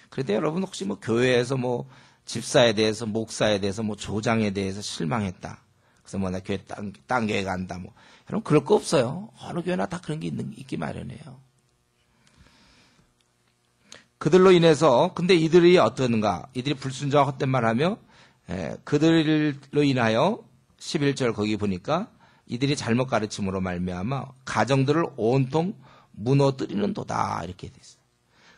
그런데 여러분 혹시 뭐 교회에서 뭐 집사에 대해서, 목사에 대해서, 뭐 조장에 대해서 실망했다. 그래서 뭐 나 교회 딴 교회 간다. 뭐 여러분 그럴 거 없어요. 어느 교회나 다 그런 게 있기 마련이에요. 그들로 인해서 근데 이들이 어떠는가? 이들이 불순종하고 헛된 말하며 그들로 인하여 11절 거기 보니까 이들이 잘못 가르침으로 말미암아 가정들을 온통 무너뜨리는도다 이렇게 돼 있어요.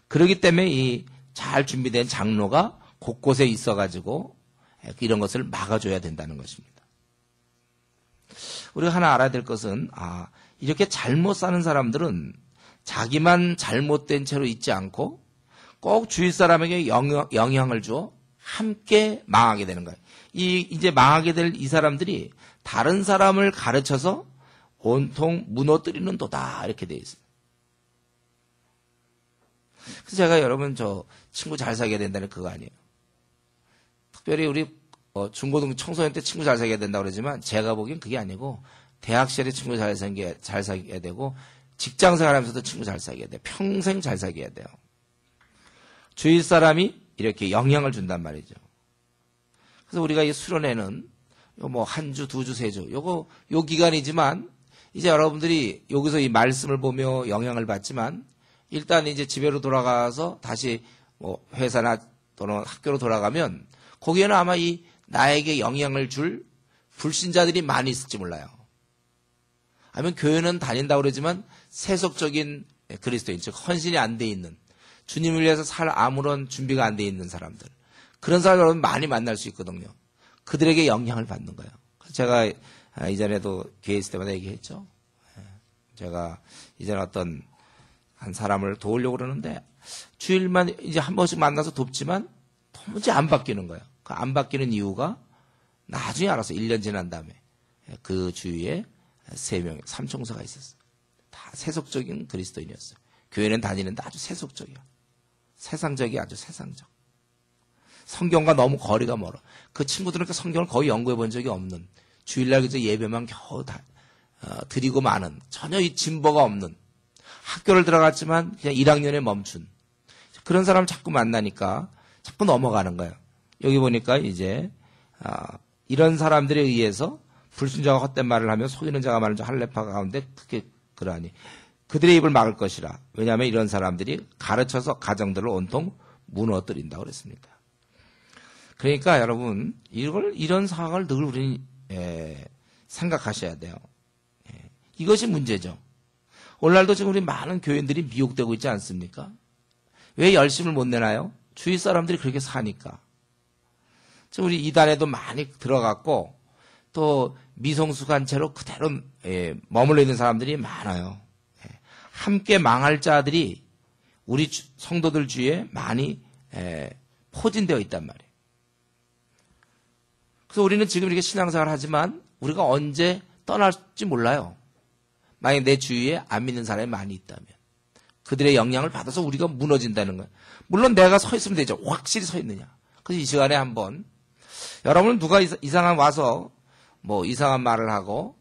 그렇기 때문에 이 잘 준비된 장로가 곳곳에 있어가지고 이런 것을 막아줘야 된다는 것입니다. 우리가 하나 알아야 될 것은 이렇게 잘못 사는 사람들은 자기만 잘못된 채로 있지 않고 꼭 주위 사람에게 영향을 주어 함께 망하게 되는 거예요. 이제 망하게 될 이 사람들이 다른 사람을 가르쳐서 온통 무너뜨리는 도다 이렇게 돼 있어요. 그래서 제가 여러분 저 친구 잘 사귀어야 된다는 그거 아니에요. 특별히 우리 중고등 청소년 때 친구 잘 사귀어야 된다고 그러지만 제가 보기엔 그게 아니고 대학 시절에 친구 잘 사귀어야 되고 직장 생활하면서도 친구 잘 사귀어야 돼요. 평생 잘 사귀어야 돼요. 주위 사람이 이렇게 영향을 준단 말이죠. 그래서 우리가 이 수련회는 뭐 한 주, 두 주, 세 주, 요 기간이지만 이제 여러분들이 여기서 이 말씀을 보며 영향을 받지만 일단 이제 집에로 돌아가서 다시 뭐 회사나 또는 학교로 돌아가면 거기에는 아마 이 나에게 영향을 줄 불신자들이 많이 있을지 몰라요. 아니면 교회는 다닌다고 그러지만 세속적인 그리스도인, 즉 헌신이 안 돼 있는, 주님을 위해서 살 아무런 준비가 안 돼 있는 사람들, 그런 사람 여러분 많이 만날 수 있거든요. 그들에게 영향을 받는 거예요. 제가 이전에도 교회 있을 때마다 얘기했죠. 제가 이전에 어떤 한 사람을 도우려고 그러는데 주일만 이제 한 번씩 만나서 돕지만 도무지 안 바뀌는 거예요. 그 안 바뀌는 이유가 나중에 알아서 1년 지난 다음에 그 주위에 3명, 삼총사가 있었어요. 다 세속적인 그리스도인이었어요. 교회는 다니는데 아주 세속적이야. 세상적이야, 아주 세상적. 성경과 너무 거리가 멀어. 그 친구들은 그 성경을 거의 연구해 본 적이 없는, 주일날 그저 예배만 겨우 드리고 마는, 전혀 이 진보가 없는, 학교를 들어갔지만 그냥 1학년에 멈춘 그런 사람을 자꾸 만나니까 자꾸 넘어가는 거예요. 여기 보니까 이제 이런 사람들에 의해서 불순자가 헛된 말을 하며 속이는 자가 많은 줄 할례파 가운데 크게 그러하니 그들의 입을 막을 것이라. 왜냐하면 이런 사람들이 가르쳐서 가정들을 온통 무너뜨린다고 그랬습니다. 그러니까 여러분 이런 상황을 늘 우리는 생각하셔야 돼요. 이것이 문제죠. 오늘날도 지금 우리 많은 교인들이 미혹되고 있지 않습니까? 왜 열심을 못 내나요? 주위 사람들이 그렇게 사니까. 지금 우리 이단에도 많이 들어갔고 또 미성숙한 채로 그대로 머물러 있는 사람들이 많아요. 함께 망할 자들이 우리 성도들 주위에 많이 포진되어 있단 말이에요. 그래서 우리는 지금 이렇게 신앙생활을 하지만 우리가 언제 떠날지 몰라요. 만약에 내 주위에 안 믿는 사람이 많이 있다면 그들의 영향을 받아서 우리가 무너진다는 거예요. 물론 내가 서 있으면 되죠. 확실히 서 있느냐. 그래서 이 시간에 한번 여러분 누가 이상한 와서 뭐 이상한 말을 하고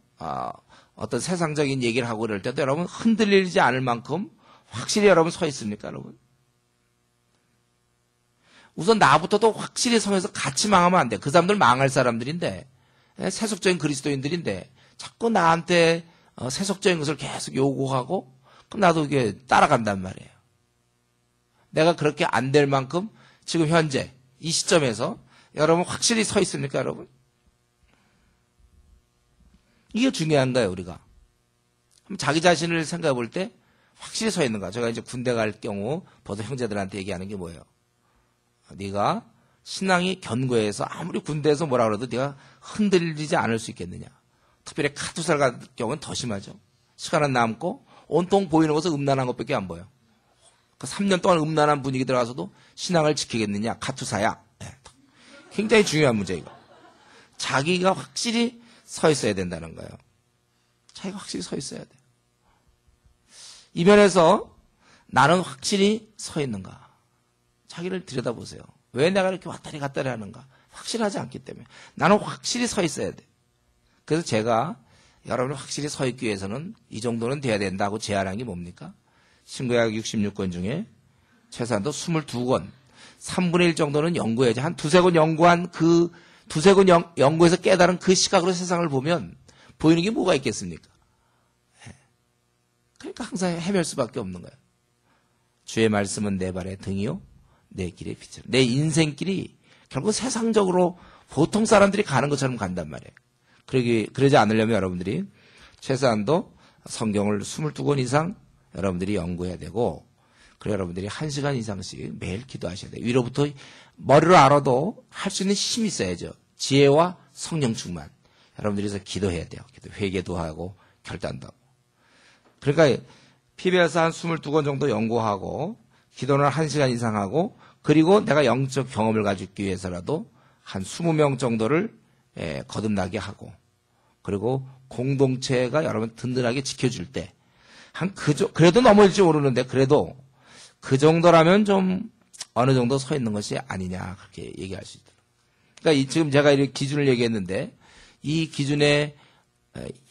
어떤 세상적인 얘기를 하고 그럴 때도 여러분 흔들리지 않을 만큼 확실히 여러분 서 있습니까, 여러분? 우선 나부터도 확실히 서서 같이 망하면 안 돼. 그 사람들 망할 사람들인데 세속적인 그리스도인들인데 자꾸 나한테 세속적인 것을 계속 요구하고 그럼 나도 이게 따라간단 말이에요. 내가 그렇게 안 될 만큼 지금 현재 이 시점에서 여러분 확실히 서 있습니까, 여러분? 이게 중요한 거예요, 우리가. 자기 자신을 생각해 볼 때 확실히 서 있는가. 제가 이제 군대 갈 경우 벌써 형제들한테 얘기하는 게 뭐예요? 네가 신앙이 견고해서 아무리 군대에서 뭐라 그래도 네가 흔들리지 않을 수 있겠느냐. 특별히 카투사를 갈 경우는 더 심하죠. 시간은 남고 온통 보이는 것은 음란한 것밖에 안 보여. 그 3년 동안 음란한 분위기 들어가서도 신앙을 지키겠느냐. 카투사야. 굉장히 중요한 문제 이거. 자기가 확실히 서 있어야 된다는 거예요. 자기가 확실히 서 있어야 돼요. 이 면에서 나는 확실히 서 있는가. 자기를 들여다보세요. 왜 내가 이렇게 왔다리 갔다리 하는가. 확실하지 않기 때문에. 나는 확실히 서 있어야 돼. 그래서 제가 여러분이 확실히 서 있기 위해서는 이 정도는 돼야 된다고 제안한 게 뭡니까? 신구약 66권 중에 최소한도 22권, 3분의 1 정도는 연구해야지. 한 두세 권 연구한 그 두세 권 연구해서 깨달은 그 시각으로 세상을 보면 보이는 게 뭐가 있겠습니까? 그러니까 항상 헤맬 수밖에 없는 거예요. 주의 말씀은 내 발의 등이요 내 길의 빛이라. 내 인생길이 결국 세상적으로 보통 사람들이 가는 것처럼 간단 말이에요. 그러지 않으려면 여러분들이 최소한도 성경을 22권 이상 여러분들이 연구해야 되고, 그래 여러분들이 1시간 이상씩 매일 기도하셔야 돼요. 위로부터 머리로 알아도 할 수 있는 힘이 있어야죠. 지혜와 성령 충만. 여러분들이 그래서 기도해야 돼요. 회개도 하고 결단도 하고. 그러니까 PBS 한 22권 정도 연구하고 기도는 1시간 이상 하고, 그리고 내가 영적 경험을 가지기 위해서라도 한 20명 정도를 거듭나게 하고, 그리고 공동체가 여러분 든든하게 지켜줄 때 그래도 넘어질지 모르는데 그래도 그 정도라면 좀 어느 정도 서 있는 것이 아니냐, 그렇게 얘기할 수 있다. 그러니까 지금 제가 이렇게 기준을 얘기했는데 이 기준에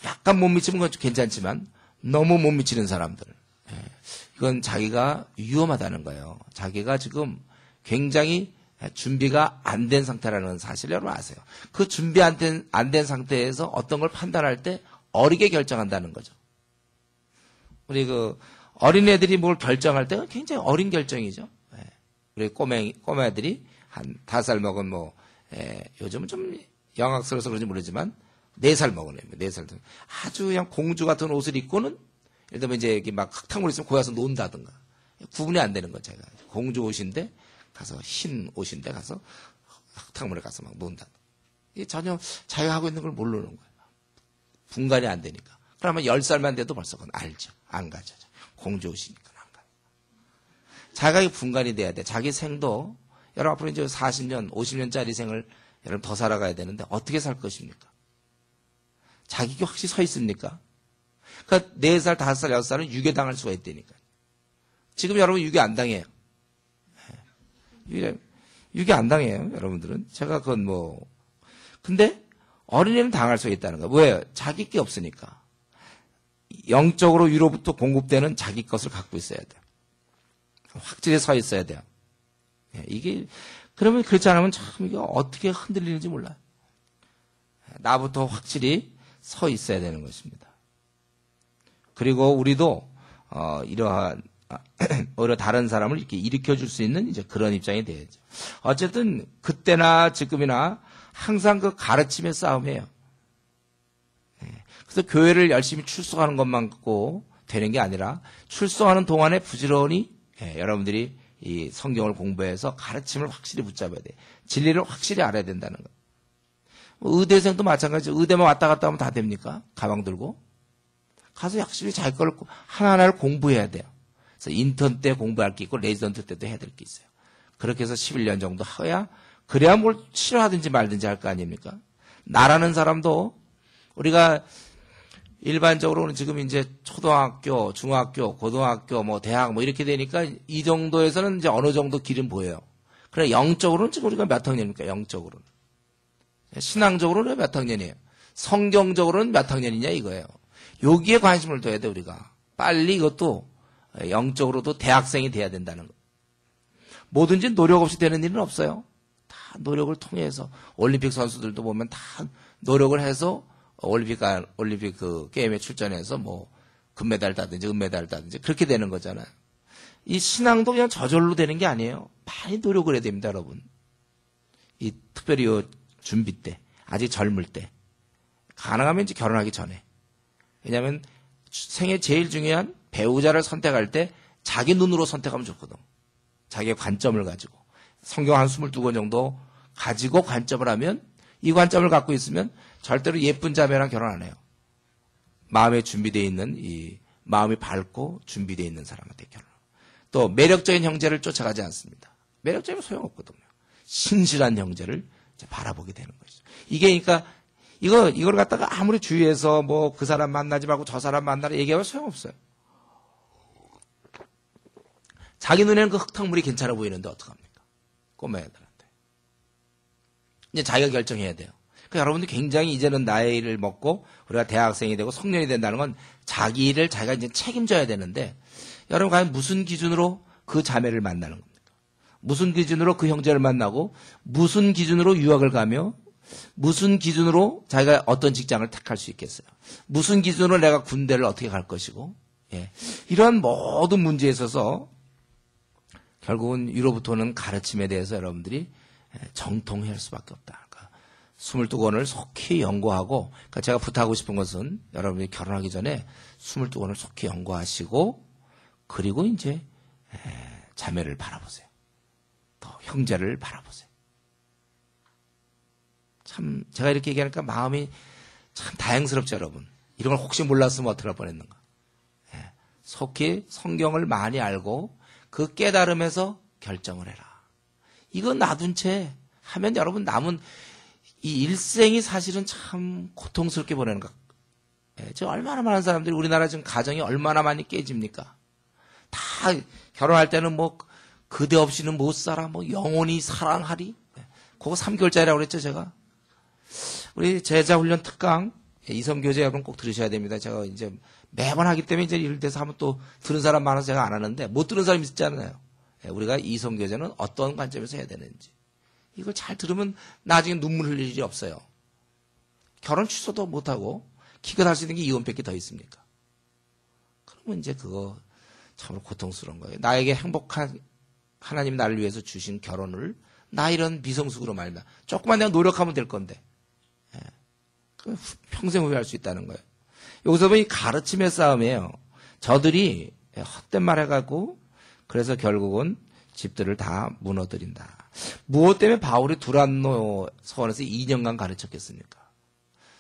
약간 못 미치는 건 괜찮지만 너무 못 미치는 사람들, 이건 자기가 위험하다는 거예요. 자기가 지금 굉장히 준비가 안 된 상태라는 사실을 여러분 아세요. 그 준비 안 된 상태에서 어떤 걸 판단할 때 어리게 결정한다는 거죠. 우리 어린애들이 뭘 결정할 때가 굉장히 어린 결정이죠. 우리 꼬매들이 한 5살 먹은 요즘은 좀 영악스러워서 그런지 모르지만 4살 먹은 애입니다. 4살. 아주 그냥 공주 같은 옷을 입고는 예를 들면 이제 여기 막 흙탕물 있으면 거기 가서 논다든가. 구분이 안 되는 거죠, 제가. 공주 옷인데 가서 흰 옷인데 가서 흙탕물에 가서 막 논다. 이게 전혀 자기가 하고 있는 걸 모르는 거예요. 분간이 안 되니까. 그러면 10살만 돼도 벌써 그건 알죠. 안 가죠. 공주 옷이니까 안 가요. 자기가 분간이 돼야 돼. 자기 생도 여러분 앞으로 이제 40년, 50년짜리 생을 여러분 더 살아가야 되는데 어떻게 살 것입니까? 자기가 확실히 서 있습니까? 그러니까 4살, 5살, 6살은 유괴당할 수가 있다니까요. 지금 여러분 유괴 안 당해요. 유괴 안 당해요, 여러분들은. 제가 그건 근데 어린애는 당할 수가 있다는 거예요. 왜요? 자기 게 없으니까. 영적으로 위로부터 공급되는 자기 것을 갖고 있어야 돼요. 확실히 서 있어야 돼요. 이게, 그러면 그렇지 않으면 참 이게 어떻게 흔들리는지 몰라요. 나부터 확실히 서 있어야 되는 것입니다. 그리고 우리도, 이러한, 오히려 다른 사람을 이렇게 일으켜 줄 수 있는 이제 그런 입장이 돼야죠. 어쨌든, 그때나 지금이나 항상 그 가르침의 싸움이에요. 그래서 교회를 열심히 출석하는 것만 갖고 되는 게 아니라 출석하는 동안에 부지런히 여러분들이 이 성경을 공부해서 가르침을 확실히 붙잡아야 돼. 진리를 확실히 알아야 된다는 거. 의대생도 마찬가지죠. 의대만 왔다 갔다 하면 다 됩니까? 가방 들고. 가서 열심히 자기 걸 하나하나를 공부해야 돼요. 그래서 인턴 때 공부할 게 있고 레지던트 때도 해야 될 게 있어요. 그렇게 해서 11년 정도 해야 그래야 뭘 싫어하든지 말든지 할 거 아닙니까? 나라는 사람도 우리가 일반적으로는 지금 이제 초등학교, 중학교, 고등학교, 대학 이렇게 되니까 이 정도에서는 이제 어느 정도 길은 보여요. 그래 영적으로는 지금 우리가 몇 학년입니까? 영적으로는. 신앙적으로는 몇 학년이에요? 성경적으로는 몇 학년이냐 이거예요. 여기에 관심을 둬야 돼 우리가. 빨리 이것도 영적으로도 대학생이 돼야 된다는 거. 뭐든지 노력 없이 되는 일은 없어요. 다 노력을 통해서 올림픽 선수들도 보면 다 노력을 해서 올림픽 그 게임에 출전해서 금메달 따든지 은메달 따든지 그렇게 되는 거잖아요. 이 신앙도 그냥 저절로 되는 게 아니에요. 많이 노력을 해야 됩니다, 여러분. 이 특별히 요 준비 때, 아직 젊을 때, 가능하면 이제 결혼하기 전에. 왜냐하면 생애 제일 중요한 배우자를 선택할 때 자기 눈으로 선택하면 좋거든. 자기의 관점을 가지고 성경 한 22권 정도 가지고 관점을 하면 이 관점을 갖고 있으면 절대로 예쁜 자매랑 결혼 안 해요. 마음에 준비되어 있는 이 마음이 밝고 준비되어 있는 사람한테 결혼. 또 매력적인 형제를 쫓아가지 않습니다. 매력적이면 소용없거든요. 신실한 형제를 이제 바라보게 되는 것이죠. 이게 그러니까 이걸 갖다가 아무리 주위에서 그 사람 만나지 말고 저 사람 만나라 얘기하면 소용없어요. 자기 눈에는 그 흙탕물이 괜찮아 보이는데 어떡합니까? 꼬매들한테. 이제 자기가 결정해야 돼요. 그러니까 여러분들 굉장히 이제는 나이를 먹고 우리가 대학생이 되고 성년이 된다는 건 자기 일을 자기가 이제 책임져야 되는데 여러분 과연 무슨 기준으로 그 자매를 만나는 겁니까? 무슨 기준으로 그 형제를 만나고 무슨 기준으로 유학을 가며 무슨 기준으로 자기가 어떤 직장을 택할 수 있겠어요? 무슨 기준으로 내가 군대를 어떻게 갈 것이고 이런 모든 문제에 있어서 결국은 위로부터는 가르침에 대해서 여러분들이 정통해야 할 수밖에 없다. 그러니까 22권을 속히 연구하고 그러니까 제가 부탁하고 싶은 것은 여러분이 결혼하기 전에 22권을 속히 연구하시고 그리고 이제 자매를 바라보세요. 또 형제를 바라보세요. 참 제가 이렇게 얘기하니까 마음이 참 다행스럽죠, 여러분. 이런 걸 혹시 몰랐으면 어떻게 할 뻔했는가. 속히 성경을 많이 알고 그 깨달음에서 결정을 해라. 이거 놔둔 채 하면 여러분 남은 이 일생이 사실은 참 고통스럽게 보내는 것. 저 얼마나 많은 사람들이 우리나라 지금 가정이 얼마나 많이 깨집니까? 다 결혼할 때는 그대 없이는 못 살아. 영원히 사랑하리. 그거 3개월짜리라고 그랬죠, 제가. 우리 제자훈련 특강 이성교제 여러분 꼭 들으셔야 됩니다. 제가 이제 매번 하기 때문에 이제 이럴 때서 하면 또 들은 사람 많아서 제가 안 하는데 못 들은 사람이 있지 않나요? 우리가 이성교제는 어떤 관점에서 해야 되는지 이걸 잘 들으면 나중에 눈물 흘릴 일이 없어요. 결혼 취소도 못하고 기껏 할 수 있는 게 이혼밖에 더 있습니까? 그러면 이제 그거 참으로 고통스러운 거예요. 나에게 행복한 하나님 나를 위해서 주신 결혼을 나 이런 미성숙으로 말면 조금만 내가 노력하면 될 건데 평생 후회할 수 있다는 거예요. 여기서 보면 이 가르침의 싸움이에요. 저들이 헛된 말 해가지고 그래서 결국은 집들을 다 무너뜨린다. 무엇 때문에 바울이 두란노 서원에서 2년간 가르쳤겠습니까?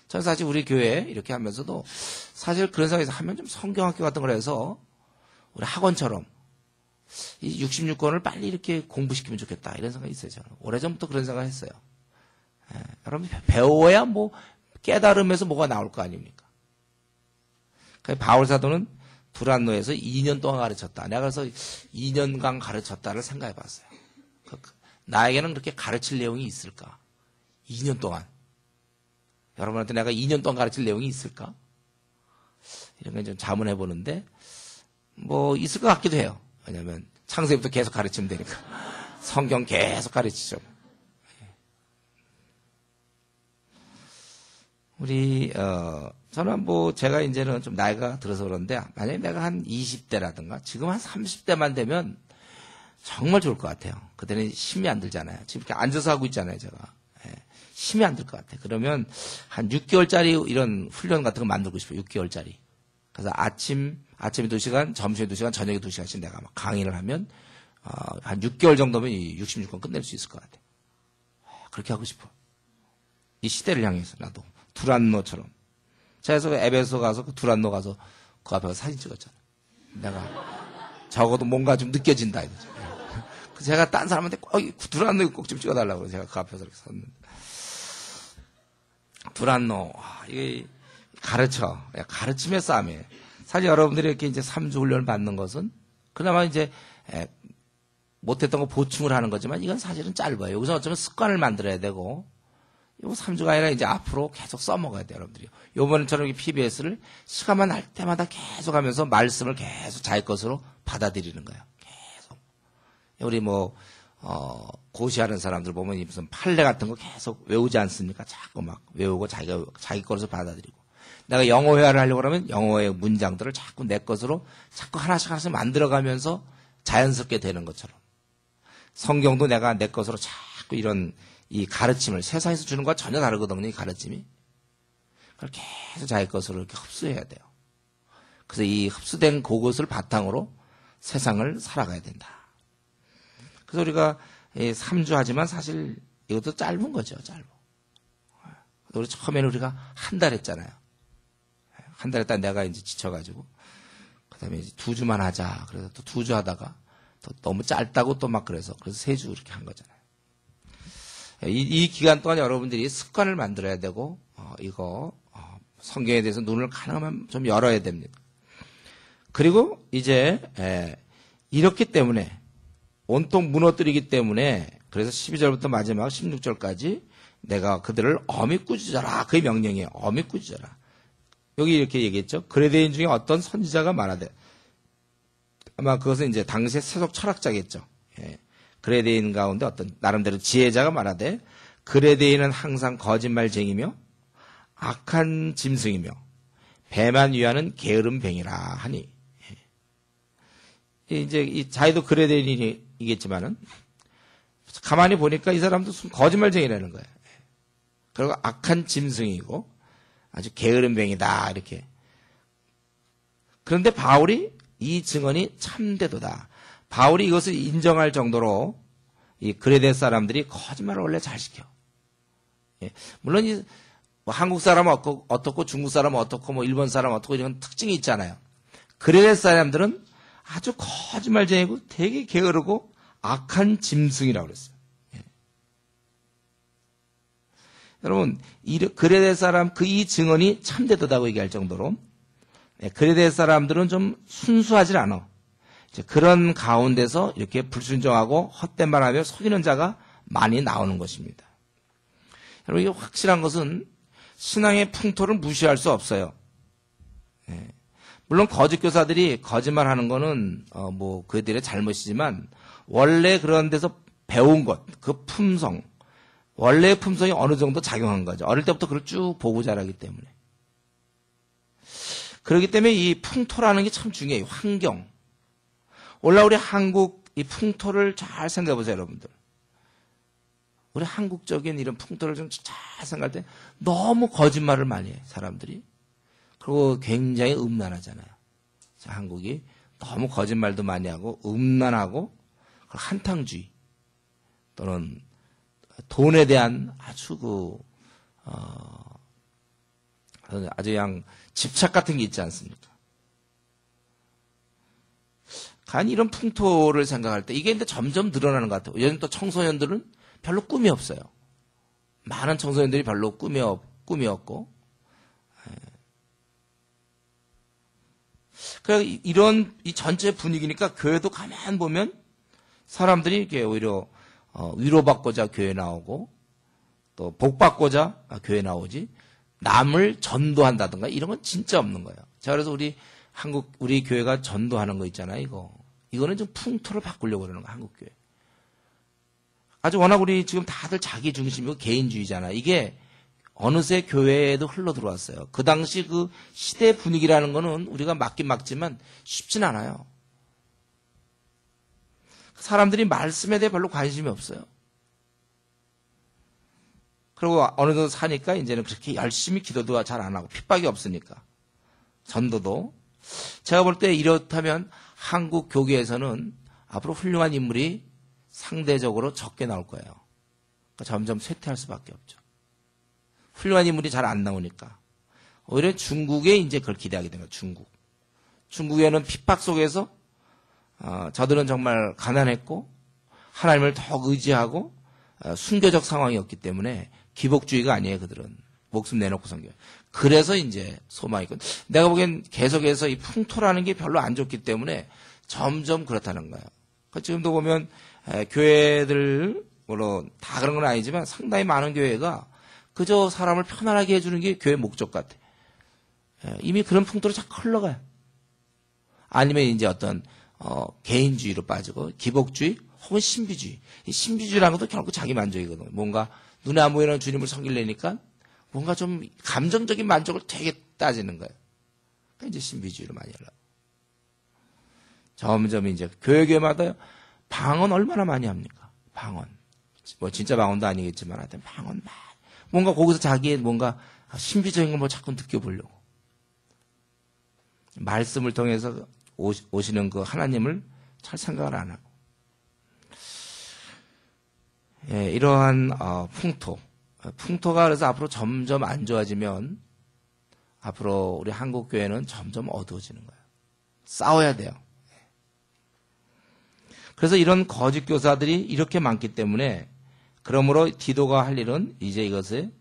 저는 사실 우리 교회 이렇게 하면서도 사실 그런 상황에서 하면 좀 성경학교 같은 걸 해서 우리 학원처럼 이 66권을 빨리 이렇게 공부시키면 좋겠다 이런 생각이 있어요. 저는 오래전부터 그런 생각을 했어요. 여러분 배워야 뭐 깨달으면서 뭐가 나올 거 아닙니까? 바울 사도는 두란노에서 2년 동안 가르쳤다. 내가 그래서 2년간 가르쳤다를 생각해 봤어요. 나에게는 그렇게 가르칠 내용이 있을까? 2년 동안. 여러분한테 내가 2년 동안 가르칠 내용이 있을까? 이런 걸 좀 자문해 보는데, 뭐, 있을 것 같기도 해요. 왜냐면, 창세부터 계속 가르치면 되니까. 성경 계속 가르치죠. 저는 뭐, 제가 이제는 좀 나이가 들어서 그런데, 만약에 내가 한 20대라든가, 지금 한 30대만 되면 정말 좋을 것 같아요. 그때는 힘이 안 들잖아요. 지금 이렇게 앉아서 하고 있잖아요, 제가. 힘이 안 들 것 같아요. 그러면 한 6개월짜리 이런 훈련 같은 거 만들고 싶어요. 6개월짜리. 그래서 아침에 2시간, 점심에 2시간, 저녁에 2시간씩 내가 막 강의를 하면, 한 6개월 정도면 이 66권 끝낼 수 있을 것 같아요. 그렇게 하고 싶어. 이 시대를 향해서 나도. 두란노처럼. 제가 그래서 에베소 가서, 두란노 가서 그 앞에 사진 찍었잖아요. 내가 적어도 뭔가 좀 느껴진다 이거죠. 제가 딴 사람한테 두란노 꼭 좀 찍어달라고 제가 그 앞에서 이렇게 섰는데. 두란노, 이게 가르침의 싸움이에요. 사실 여러분들이 이렇게 이제 3주 훈련을 받는 것은 그나마 이제 못했던 거 보충을 하는 거지만 이건 사실은 짧아요. 여기서 어쩌면 습관을 만들어야 되고, 이거 3주가 아니라 이제 앞으로 계속 써먹어야 돼요, 여러분들이. 요번처럼 PBS를 시간만 날 때마다 계속 하면서 말씀을 계속 자기 것으로 받아들이는 거예요. 계속. 우리 고시하는 사람들 보면 무슨 판례 같은 거 계속 외우지 않습니까? 자꾸 막 외우고 자기 것으로 받아들이고. 내가 영어 회화를 하려고 그러면 영어의 문장들을 자꾸 내 것으로 자꾸 하나씩 만들어가면서 자연스럽게 되는 것처럼. 성경도 내가 내 것으로 자꾸 이런 이 가르침을 세상에서 주는 것과 전혀 다르거든요, 이 가르침이. 그걸 계속 자기 것으로 이렇게 흡수해야 돼요. 그래서 이 흡수된 그것을 바탕으로 세상을 살아가야 된다. 그래서 우리가 3주 하지만 사실 이것도 짧은 거죠, 짧아. 우리 처음에는 우리가 한 달 했잖아요. 한 달 했다 내가 이제 지쳐가지고. 그 다음에 이제 2주만 하자. 그래서 또 2주 하다가 또 너무 짧다고 또 막 그래서 3주 이렇게 한 거잖아요. 이 기간 동안 여러분들이 습관을 만들어야 되고, 성경에 대해서 눈을 가능하면 좀 열어야 됩니다. 그리고 이제, 이렇기 때문에, 온통 무너뜨리기 때문에, 그래서 12절부터 마지막 16절까지 내가 그들을 엄히 꾸짖어라. 그의 명령이에요. 엄히 꾸짖어라. 여기 이렇게 얘기했죠. 그레데인 중에 어떤 선지자가 말하되, 아마 그것은 이제 당시의 세속 철학자겠죠. 그레데인 가운데 어떤 나름대로 지혜자가 말하되, 그레데인은 항상 거짓말쟁이며 악한 짐승이며 배만 위하는 게으름뱅이라 하니. 이제 이 자기도 그레데인이겠지만은 가만히 보니까 이 사람도 거짓말쟁이라는 거예요. 그리고 악한 짐승이고 아주 게으름뱅이다 이렇게. 그런데 바울이 이 증언이 참되도다. 바울이 이것을 인정할 정도로 이 그레데 사람들이 거짓말을 원래 잘 시켜. 물론 한국 사람은 어떻고 중국 사람은 어떻고 일본 사람은 어떻고 이런 특징이 있잖아요. 그레데 사람들은 아주 거짓말쟁이고 되게 게으르고 악한 짐승이라고 그랬어요. 여러분, 그레데 사람 이 증언이 참되도다고 얘기할 정도로 그레데 사람들은 좀 순수하지 않아. 그런 가운데서 이렇게 불순종하고 헛된 말하며 속이는 자가 많이 나오는 것입니다. 여러분, 이게 확실한 것은 신앙의 풍토를 무시할 수 없어요. 물론 거짓 교사들이 거짓말하는 거는 그들의 잘못이지만 원래 그런 데서 배운 것, 그 품성, 원래의 품성이 어느 정도 작용한 거죠. 어릴 때부터 그걸 쭉 보고 자라기 때문에. 그렇기 때문에 이 풍토라는 게 참 중요해요. 환경. 오늘 우리 한국 이 풍토를 잘 생각해 보세요, 여러분들. 우리 한국적인 이런 풍토를 좀 잘 생각할 때 너무 거짓말을 많이 해, 사람들이. 그리고 굉장히 음란하잖아요. 자, 한국이 너무 거짓말도 많이 하고 음란하고 한탕주의 또는 돈에 대한 아주 아주 그냥 집착 같은 게 있지 않습니까? 간 이런 풍토를 생각할 때 이게 근데 점점 늘어나는 것 같아요. 요즘 또 청소년들은 별로 꿈이 없어요. 많은 청소년들이 별로 꿈이 없고. 그러니까 이런 이 전체 분위기니까 교회도 가만 보면 사람들이 이렇게 오히려 위로받고자 교회 나오고 또 복받고자 교회 나오지 남을 전도한다든가 이런 건 진짜 없는 거예요. 자, 그래서 우리 교회가 전도하는 거 있잖아요. 이거는 좀 풍토를 바꾸려고 그러는 거야, 한국 교회. 아주 워낙 우리 지금 다들 자기 중심이고 개인주의잖아. 이게 어느새 교회에도 흘러 들어왔어요. 그 당시 그 시대 분위기라는 거는 우리가 막긴 막지만 쉽진 않아요. 사람들이 말씀에 대해 별로 관심이 없어요. 그리고 어느 정도 사니까 이제는 그렇게 열심히 기도도 잘 안 하고 핍박이 없으니까. 전도도. 제가 볼 때 이렇다면 한국 교계에서는 앞으로 훌륭한 인물이 상대적으로 적게 나올 거예요. 그러니까 점점 쇠퇴할 수밖에 없죠. 훌륭한 인물이 잘 안 나오니까. 오히려 중국에 이제 그걸 기대하게 되는 거예요. 중국에는 핍박 속에서 저들은 정말 가난했고 하나님을 더 의지하고 순교적 상황이었기 때문에 기복주의가 아니에요. 그들은 목숨 내놓고 섬겨요. 그래서 이제 소망이 있고 내가 보기엔 계속해서 이 풍토라는 게 별로 안 좋기 때문에 점점 그렇다는 거예요. 그러니까 지금도 보면 교회들 물론 다 그런 건 아니지만 상당히 많은 교회가 그저 사람을 편안하게 해주는 게 교회 목적 같아. 이미 그런 풍토로 자꾸 흘러가요. 아니면 이제 어떤 개인주의로 빠지고 기복주의 혹은 신비주의. 이 신비주의라는 것도 결국 자기 만족이거든요. 뭔가 눈에 안 보이는 주님을 섬기려니까 뭔가 좀 감정적인 만족을 되게 따지는 거예요. 그러니까 이제 신비주의로 많이 하려고. 점점 이제 교회마다 방언 얼마나 많이 합니까? 방언. 뭐 진짜 방언도 아니겠지만 하여튼 방언 많이. 뭔가 거기서 자기의 뭔가 신비적인 걸 뭐 자꾸 느껴보려고. 말씀을 통해서 오시는 그 하나님을 잘 생각을 안 하고. 예, 이러한 풍토가 그래서 앞으로 점점 안 좋아지면 앞으로 우리 한국 교회는 점점 어두워지는 거예요. 싸워야 돼요. 그래서 이런 거짓 교사들이 이렇게 많기 때문에 그러므로 디도가 할 일은 이제 이것을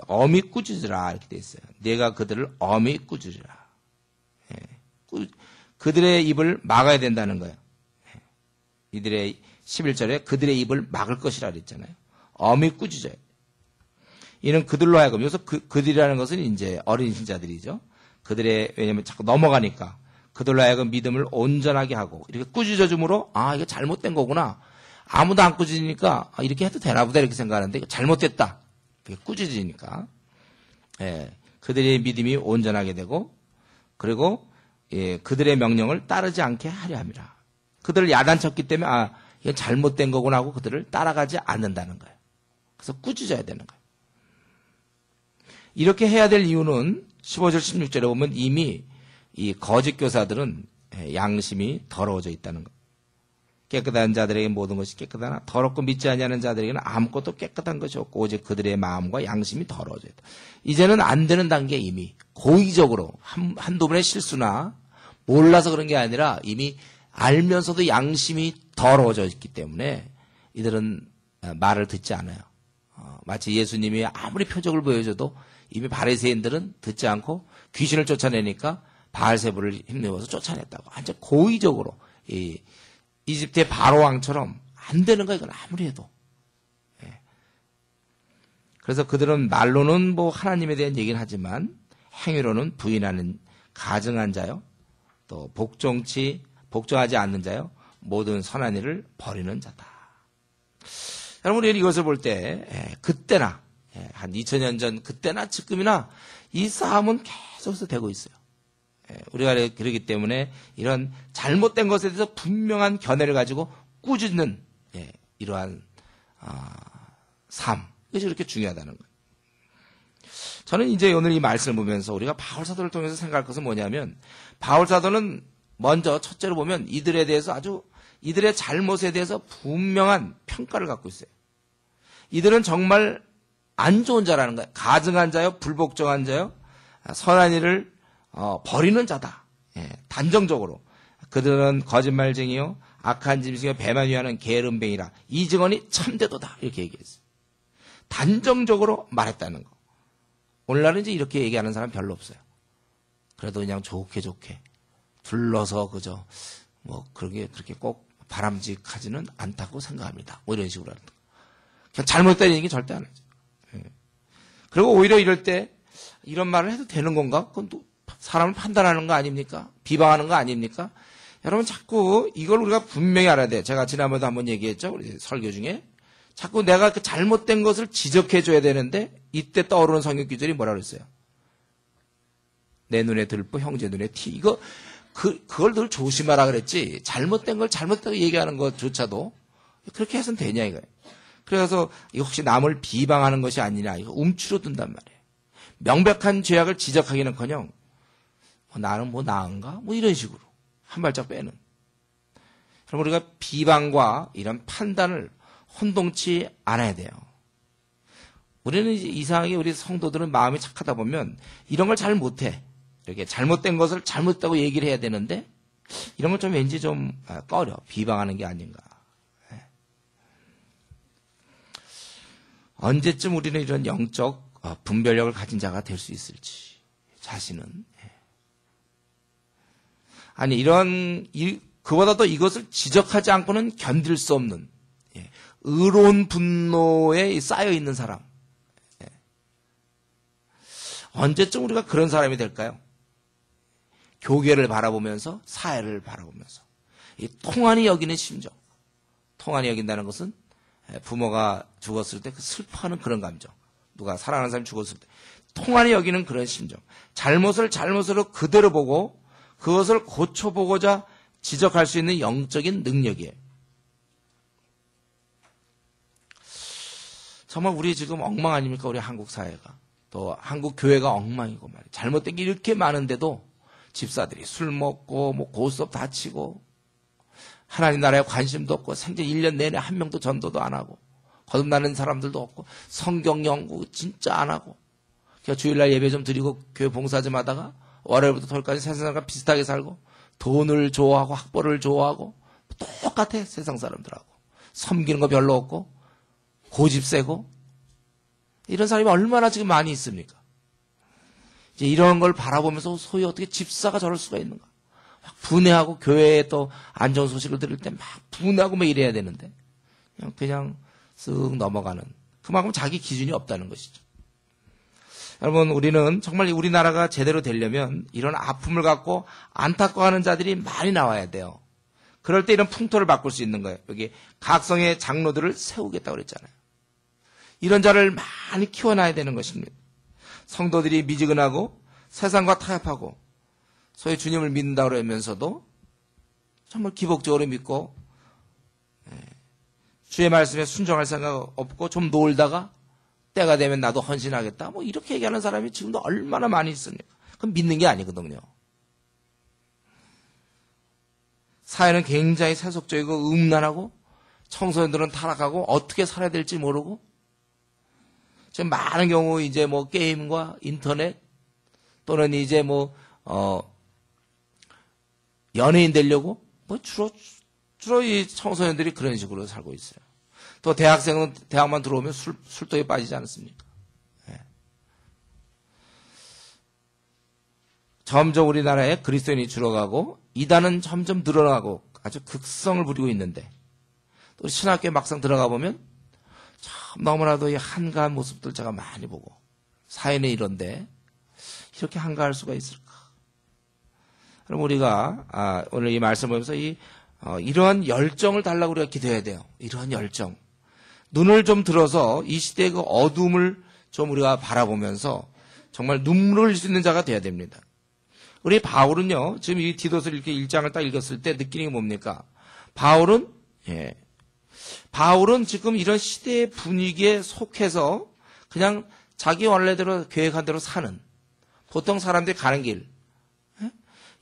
엄히 꾸짖으라 이렇게 돼 있어요. 내가 그들을 엄히 꾸짖으라. 그들의 입을 막아야 된다는 거예요. 이들의 11절에 그들의 입을 막을 것이라 그랬잖아요. 엄히 꾸짖어요. 이는 그들로 하여금 여기서 그들이라는 것은 이제 어린 신자들이죠. 왜냐면 자꾸 넘어가니까 그들로 하여금 믿음을 온전하게 하고 이렇게 꾸짖어 줌으로 이게 잘못된 거구나. 아무도 안 꾸짖으니까 이렇게 해도 되나 보다 이렇게 생각하는데 잘못됐다. 그게 꾸짖으니까. 그들의 믿음이 온전하게 되고 그리고 그들의 명령을 따르지 않게 하려 함이라. 그들을 야단쳤기 때문에 이게 잘못된 거구나 하고 그들을 따라가지 않는다는 거예요. 그래서 꾸짖어야 되는 거예요. 이렇게 해야 될 이유는 15절 16절에 보면 이미 이 거짓 교사들은 양심이 더러워져 있다는 거예요. 깨끗한 자들에게 모든 것이 깨끗하나 더럽고 믿지 아니하는 자들에게는 아무것도 깨끗한 것이 없고 오직 그들의 마음과 양심이 더러워져 있다. 이제는 안 되는 단계에 이미 고의적으로 한두 번의 실수나 몰라서 그런 게 아니라 이미 알면서도 양심이 더러워져 있기 때문에 이들은 말을 듣지 않아요. 마치 예수님이 아무리 표적을 보여줘도 이미 바리새인들은 듣지 않고 귀신을 쫓아내니까 바알세불을 힘내어서 쫓아냈다고. 완전 고의적으로 이집트의 바로 왕처럼 안 되는 거야 이건 아무리 해도. 그래서 그들은 말로는 뭐 하나님에 대한 얘기는 하지만 행위로는 부인하는 가증한 자요. 또 복종하지 않는 자요. 모든 선한 일을 버리는 자다. 여러분 우리 이것을 볼 때 그때나 한 2000년 전 그때나 지금이나 이 싸움은 계속해서 되고 있어요. 우리가 그러기 때문에 이런 잘못된 것에 대해서 분명한 견해를 가지고 꾸짖는 이러한 삶, 이것이 그렇게 중요하다는 거예요. 저는 이제 오늘 이 말씀을 보면서 우리가 바울 사도를 통해서 생각할 것은 뭐냐면, 바울 사도는 먼저 첫째로 보면 이들에 대해서 아주 이들의 잘못에 대해서 분명한 평가를 갖고 있어요. 이들은 정말 안 좋은 자라는 거예요. 가증한 자요, 불복종한 자요, 선한 일을 버리는 자다. 단정적으로 그들은 거짓말쟁이요, 악한 짐승이요, 배만 위하는 게으름뱅이라. 이 증언이 참되도다. 이렇게 얘기했어요. 단정적으로 말했다는 거. 오늘날은 이제 이렇게 얘기하는 사람 별로 없어요. 그래도 그냥 좋게 둘러서 그저 뭐 그렇게 꼭 바람직하지는 않다고 생각합니다. 뭐 이런 식으로 하는 거. 그냥 잘못된 얘기 절대 안 하죠. 그리고 오히려 이럴 때 이런 말을 해도 되는 건가? 그건 또 사람을 판단하는 거 아닙니까? 비방하는 거 아닙니까? 여러분 자꾸 이걸 우리가 분명히 알아야 돼요. 제가 지난번에도 한번 얘기했죠. 우리 설교 중에. 자꾸 내가 그 잘못된 것을 지적해 줘야 되는데 이때 떠오르는 성경 구절이 뭐라 그랬어요? 내 눈에 들보 형제 눈에 티. 그걸 늘 조심하라 그랬지. 잘못된 걸 잘못되게 얘기하는 것조차도 그렇게 해서는 되냐 이거예요. 그래서 이거 혹시 남을 비방하는 것이 아니냐, 이거 움츠러든단 말이에요. 명백한 죄악을 지적하기는커녕 나는 뭐 나은가? 뭐 이런 식으로 한 발짝 빼는. 그럼 우리가 비방과 이런 판단을 혼동치 않아야 돼요. 우리는 이제 이상하게 우리 성도들은 마음이 착하다 보면 이런 걸 잘 못해. 이렇게 잘못된 것을 잘못했다고 얘기를 해야 되는데 이런 걸 좀 왠지 좀 꺼려. 비방하는 게 아닌가. 언제쯤 우리는 이런 영적 분별력을 가진 자가 될 수 있을지 자신은. 아니 그보다도 이것을 지적하지 않고는 견딜 수 없는 의로운 분노에 쌓여 있는 사람. 언제쯤 우리가 그런 사람이 될까요? 교계를 바라보면서, 사회를 바라보면서 이 통한이 여기는 심정. 통한이 여긴다는 것은 부모가 죽었을 때 그 슬퍼하는 그런 감정. 누가 사랑하는 사람이 죽었을 때 통한이 여기는 그런 심정. 잘못을 잘못으로 그대로 보고 그것을 고쳐보고자 지적할 수 있는 영적인 능력이에요. 정말 우리 지금 엉망 아닙니까? 우리 한국 사회가. 또 한국 교회가 엉망이고 말이에요. 잘못된 게 이렇게 많은데도 집사들이 술 먹고 뭐 고스톱 다치고 하나님 나라에 관심도 없고 생전 1년 내내 한 명도 전도도 안 하고 거듭나는 사람들도 없고 성경 연구 진짜 안 하고 그냥 주일날 예배 좀 드리고 교회 봉사 좀 하다가 월요일부터 토요일까지 세상 사람과 비슷하게 살고 돈을 좋아하고 학벌을 좋아하고 똑같아. 세상 사람들하고 섬기는 거 별로 없고 고집 세고 이런 사람이 얼마나 지금 많이 있습니까? 이제 이런 걸 바라보면서 소위 어떻게 집사가 저럴 수가 있는가? 막 분해하고 교회에 또 안 좋은 소식을 들을 때 막 분해하고 막 이래야 되는데 그냥 쓱 넘어가는, 그만큼 자기 기준이 없다는 것이죠. 여러분, 우리는 정말 우리나라가 제대로 되려면 이런 아픔을 갖고 안타까워하는 자들이 많이 나와야 돼요. 그럴 때 이런 풍토를 바꿀 수 있는 거예요. 여기 각성의 장로들을 세우겠다고 그랬잖아요. 이런 자를 많이 키워놔야 되는 것입니다. 성도들이 미지근하고 세상과 타협하고 소위 주님을 믿는다고 그러면서도 정말 기복적으로 믿고 주의 말씀에 순종할 생각 없고 좀 놀다가 때가 되면 나도 헌신하겠다 뭐 이렇게 얘기하는 사람이 지금도 얼마나 많이 있습니까? 그건 믿는 게 아니거든요. 사회는 굉장히 세속적이고 음란하고 청소년들은 타락하고 어떻게 살아야 될지 모르고 지금 많은 경우 이제 뭐 게임과 인터넷 또는 이제 뭐 연예인 되려고 뭐 주로 이 청소년들이 그런 식으로 살고 있어요. 또 대학생은 대학만 들어오면 술도에 빠지지 않습니까? 네. 점점 우리나라에 그리스도인이 줄어가고 이단은 점점 늘어나고 아주 극성을 부리고 있는데 또 신학교에 막상 들어가 보면 참 너무나도 이 한가한 모습들 제가 많이 보고 사회는 이런데 이렇게 한가할 수가 있을까? 그럼 우리가 오늘 이 말씀 보면서 이러한 열정을 달라고 우리가 기도해야 돼요. 이러한 열정. 눈을 좀 들어서 이 시대의 그 어둠을 좀 우리가 바라보면서 정말 눈물을 흘릴 수 있는 자가 돼야 됩니다. 우리 바울은요, 지금 이 디도서 이렇게 1장을 딱 읽었을 때 느끼는 게 뭡니까? 바울은 지금 이런 시대의 분위기에 속해서 그냥 자기 원래대로 계획한 대로 사는, 보통 사람들이 가는 길,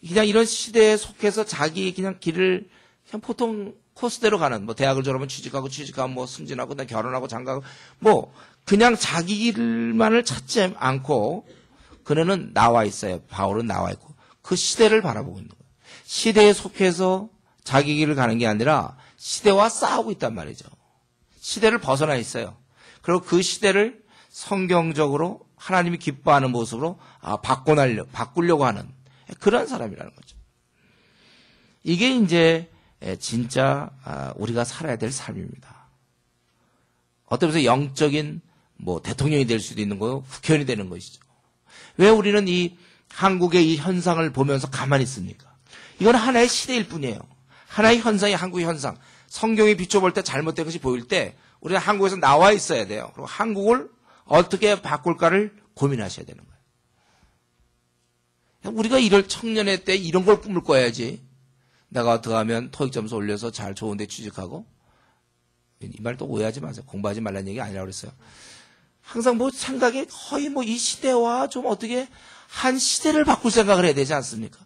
그냥 이런 시대에 속해서 자기 그냥 길을 그냥 보통 코스대로 가는, 뭐 대학을 졸업하면 취직하면 뭐 승진하고 나 결혼하고 장가하고 뭐 그냥 자기 길만을 찾지 않고 그는 나와 있어요. 바울은 나와 있고 그 시대를 바라보고 있는 거예요. 시대에 속해서 자기 길을 가는 게 아니라 시대와 싸우고 있단 말이죠. 시대를 벗어나 있어요. 그리고 그 시대를 성경적으로 하나님이 기뻐하는 모습으로 바꾸려고 하는 그런 사람이라는 거죠. 이게 이제 진짜 우리가 살아야 될 삶입니다. 어떤 면에서 영적인 뭐 대통령이 될 수도 있는 거요, 국회의원이 되는 것이죠. 왜 우리는 이 한국의 이 현상을 보면서 가만히 있습니까? 이건 하나의 시대일 뿐이에요. 하나의 현상이 한국의 현상. 성경이 비춰볼 때 잘못된 것이 보일 때 우리가 한국에서 나와 있어야 돼요. 그리고 한국을 어떻게 바꿀까를 고민하셔야 되는 거예요. 우리가 이럴 청년의 때 이런 걸 꿈을 꿔야지. 내가 어떻게 하면 토익 점수 올려서 잘 좋은 데 취직하고, 이 말 또 오해하지 마세요. 공부하지 말라는 얘기 아니라고 그랬어요. 항상 뭐 생각에 거의 뭐 이 시대와 좀 어떻게 한 시대를 바꿀 생각을 해야 되지 않습니까?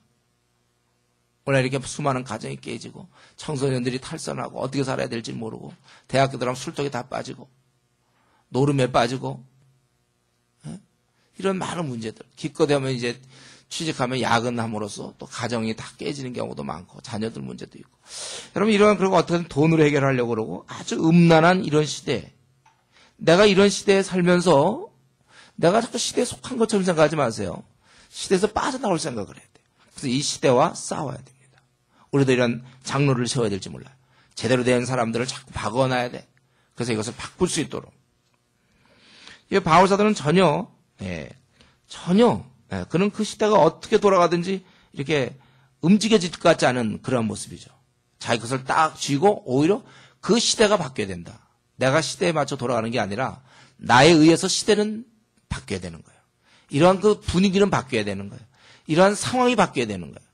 오늘 이렇게 수많은 가정이 깨지고 청소년들이 탈선하고 어떻게 살아야 될지 모르고 대학교 들어가면 술독에 다 빠지고 노름에 빠지고 이런 많은 문제들. 기껏 하면 이제 취직하면 야근함으로써 또 가정이 다 깨지는 경우도 많고 자녀들 문제도 있고. 여러분 이런 그리고 어떻게든 돈으로 해결하려고 그러고 아주 음란한 이런 시대. 내가 이런 시대에 살면서 내가 자꾸 시대에 속한 것처럼 생각하지 마세요. 시대에서 빠져나올 생각을 해야 돼요. 그래서 이 시대와 싸워야 됩니다. 우리도 이런 장로를 세워야 될지 몰라요. 제대로 된 사람들을 자꾸 박아놔야 돼. 그래서 이것을 바꿀 수 있도록. 이 바울사도는 전혀 그는 그 시대가 어떻게 돌아가든지 이렇게 움직여질 것 같지 않은 그런 모습이죠. 자기 것을 딱 쥐고 오히려 그 시대가 바뀌어야 된다. 내가 시대에 맞춰 돌아가는 게 아니라 나에 의해서 시대는 바뀌어야 되는 거예요. 이러한 그 분위기는 바뀌어야 되는 거예요. 이러한 상황이 바뀌어야 되는 거예요.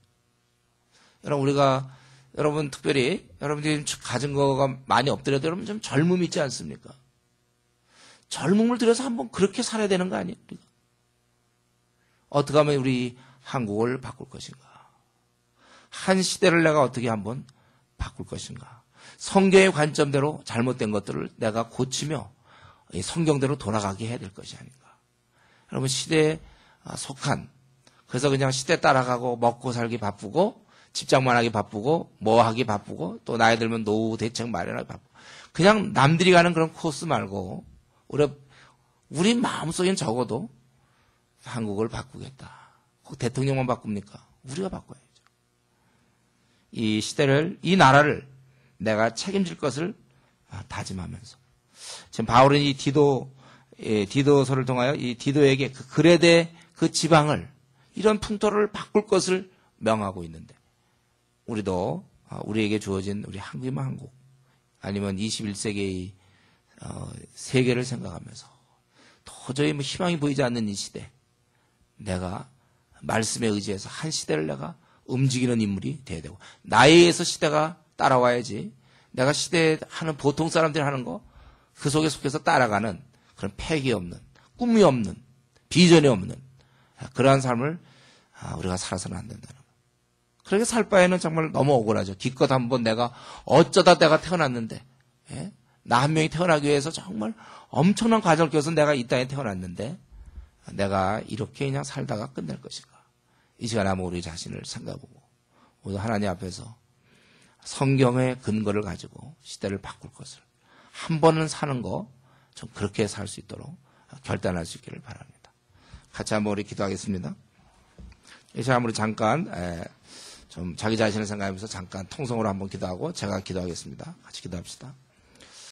여러분 특별히 여러분들이 가진 거가 많이 없더라도 여러분 좀 젊음이 있지 않습니까? 젊음을 들여서 한번 그렇게 살아야 되는 거 아니에요? 우리가? 어떻게 하면 우리 한국을 바꿀 것인가? 한 시대를 내가 어떻게 한번 바꿀 것인가? 성경의 관점대로 잘못된 것들을 내가 고치며 성경대로 돌아가게 해야 될 것이 아닌가? 여러분 시대에 속한, 그래서 그냥 시대 따라가고 먹고 살기 바쁘고 집장만 하기 바쁘고 뭐 하기 바쁘고 또 나이 들면 노후 대책 마련하기 바쁘고 그냥 남들이 가는 그런 코스 말고 우리 마음속엔 적어도 한국을 바꾸겠다. 꼭 대통령만 바꿉니까? 우리가 바꿔야죠. 이 시대를, 이 나라를 내가 책임질 것을 다짐하면서. 지금 바울은 이 디도서를 통하여 이 디도에게 그 그레데 그 지방을 이런 풍토를 바꿀 것을 명하고 있는데 우리도 우리에게 주어진 우리 한국이면 한국 아니면 21세기의 세계를 생각하면서 도저히 뭐 희망이 보이지 않는 이 시대 내가 말씀에 의지해서 한 시대를 내가 움직이는 인물이 돼야 되고 나에 의해서 시대가 따라와야지 내가 시대에 하는 보통 사람들이 하는 거 그 속에 속해서 따라가는 그런 패기 없는 꿈이 없는 비전이 없는 그러한 삶을 우리가 살아서는 안 된다는 거예요. 그렇게 살 바에는 정말 너무 억울하죠. 기껏 한번 내가 어쩌다 내가 태어났는데 나 한 명이 태어나기 위해서 정말 엄청난 과정을 겪어서 내가 이 땅에 태어났는데 내가 이렇게 그냥 살다가 끝낼 것인가. 이 시간에 한번 우리 자신을 생각해보고 우리 하나님 앞에서 성경의 근거를 가지고 시대를 바꿀 것을 한 번은 사는 거 좀 그렇게 살 수 있도록 결단할 수 있기를 바랍니다. 같이 한번 우리 기도하겠습니다. 이 시간 우리 잠깐 좀 자기 자신을 생각하면서 잠깐 통성으로 한번 기도하고 제가 기도하겠습니다. 같이 기도합시다.